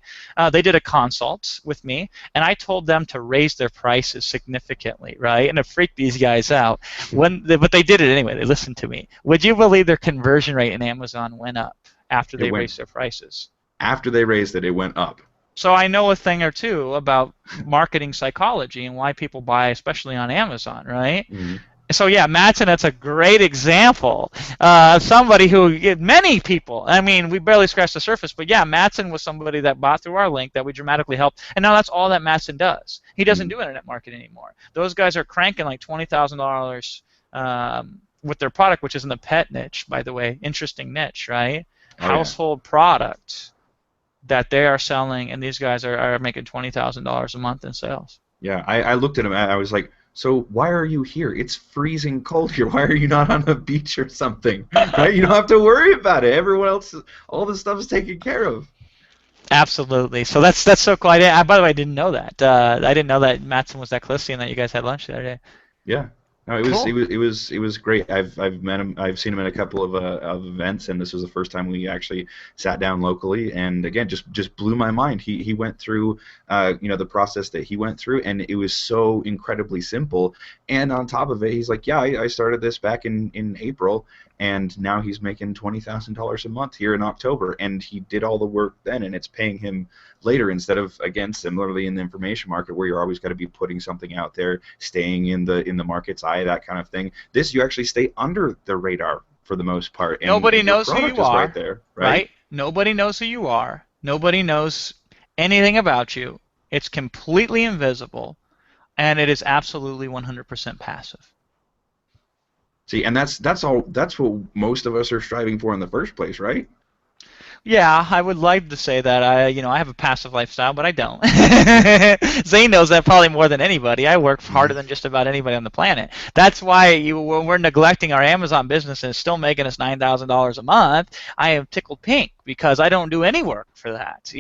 They did a consult with me, and I told them to raise their prices significantly, right? And it freaked these guys out. But they did it anyway. They listened to me. Would you believe their conversion rate in Amazon went up after they raised their prices? After they raised it, it went up. So I know a thing or two about marketing psychology and why people buy, especially on Amazon, right? Mm-hmm. So yeah, Matson, that's a great example of somebody who, many people, I mean, we barely scratched the surface, but yeah, Matson was somebody that bought through our link that we dramatically helped, and now that's all that Matson does. He doesn't do internet marketing anymore. Those guys are cranking like $20,000 with their product, which is in the pet niche, by the way. Interesting niche, right? Oh, household product that they are selling, and these guys are making $20,000 a month in sales. Yeah, I looked at him, and I was like, so why are you here? It's freezing cold here. Why are you not on a beach or something? Right? You don't have to worry about it. Everyone else, all this stuff is taken care of. Absolutely. So that's so cool. By the way, I didn't know that. I didn't know that Matson was that close to you and that you guys had lunch the other day. Yeah. No, it was great. I've met him. I've seen him at a couple of events, and this was the first time we actually sat down locally. And again, just blew my mind. He went through the process that he went through, and it was so incredibly simple. And on top of it, he's like, yeah, I started this back in April, and now he's making $20,000 a month here in October, and he did all the work then, and it's paying him later, instead of, again, similarly in the information market where you're always got to be putting something out there, staying in the market's eye, that kind of thing. This, you actually stay under the radar for the most part. And nobody knows who you are, right there, right? Nobody knows who you are. Nobody knows anything about you. It's completely invisible, and it is absolutely 100% passive. See, and that's what most of us are striving for in the first place, right? Yeah, I would like to say that I have a passive lifestyle, but I don't. Zane knows that probably more than anybody. I work harder than just about anybody on the planet. That's why when we're neglecting our Amazon business and it's still making us $9,000 a month, I am tickled pink because I don't do any work for that.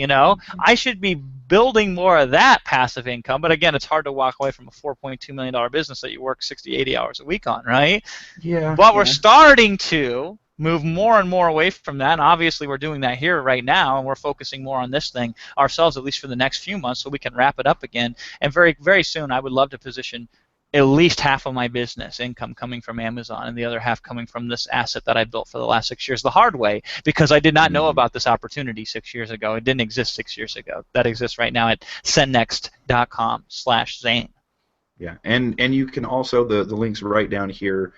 I should be building more of that passive income, but again, it's hard to walk away from a $4.2 million business that you work 60, 80 hours a week on, right? Yeah, But we're yeah. starting to move more and more away from that. And obviously, we're doing that here right now, and we're focusing more on this thing ourselves, at least for the next few months, so we can wrap it up again. And very, very soon, I would love to position at least half of my business income coming from Amazon and the other half coming from this asset that I built for the last 6 years the hard way because I did not know Mhm. about this opportunity 6 years ago. It didn't exist 6 years ago. That exists right now at sendnext.com/Zane. Yeah, and you can also the links right down here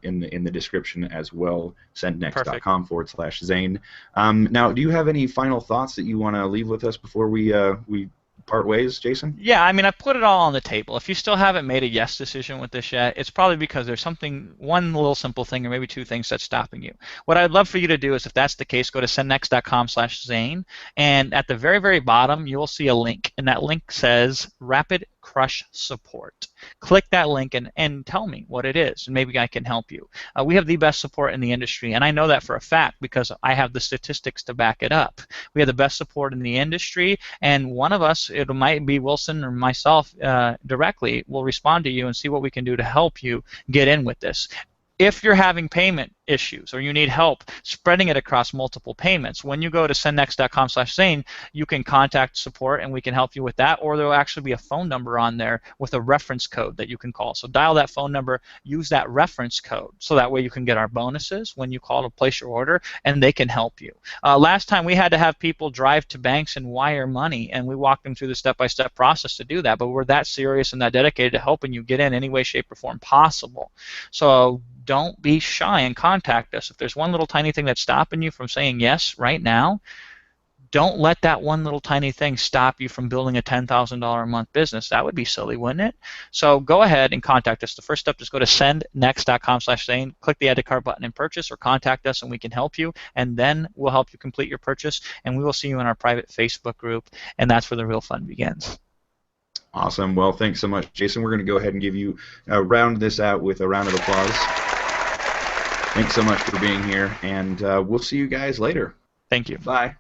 in the description as well. Perfect. Sendnext.com/Zane. Now, do you have any final thoughts that you want to leave with us before we part ways, Jason? Yeah, I mean, I put it all on the table. If you still haven't made a yes decision with this yet, it's probably because there's one little simple thing, or maybe two things that's stopping you. What I'd love for you to do is, if that's the case, go to sendnext.com/Zane, and at the very, very bottom, you will see a link, and that link says Rapid Crush Support. Click that link and tell me what it is, and maybe I can help you. We have the best support in the industry, and I know that for a fact because I have the statistics to back it up. We have the best support in the industry, and one of us, it might be Wilson or myself directly, will respond to you and see what we can do to help you get in with this. If you're having payment issues or you need help spreading it across multiple payments, when you go to sendnext.com/Zane, you can contact support and we can help you with that, or there will actually be a phone number on there with a reference code that you can call. So dial that phone number, use that reference code, so that way you can get our bonuses when you call to place your order, and they can help you. Last time we had to have people drive to banks and wire money, and we walked them through the step-by-step process to do that, but we're that serious and that dedicated to helping you get in any way, shape, or form possible. So don't be shy and contact us. If there's one little tiny thing that's stopping you from saying yes right now, don't let that one little tiny thing stop you from building a $10,000 a month business. That would be silly, wouldn't it? So go ahead and contact us. The first step is go to sendnext.com/Zane, click the add to cart button and purchase, or contact us and we can help you, and then we'll help you complete your purchase, and we will see you in our private Facebook group, and that's where the real fun begins. Awesome. Well, thanks so much, Jason. We're going to go ahead and give you round this out with a round of applause. Thanks so much for being here, and we'll see you guys later. Thank you. Bye.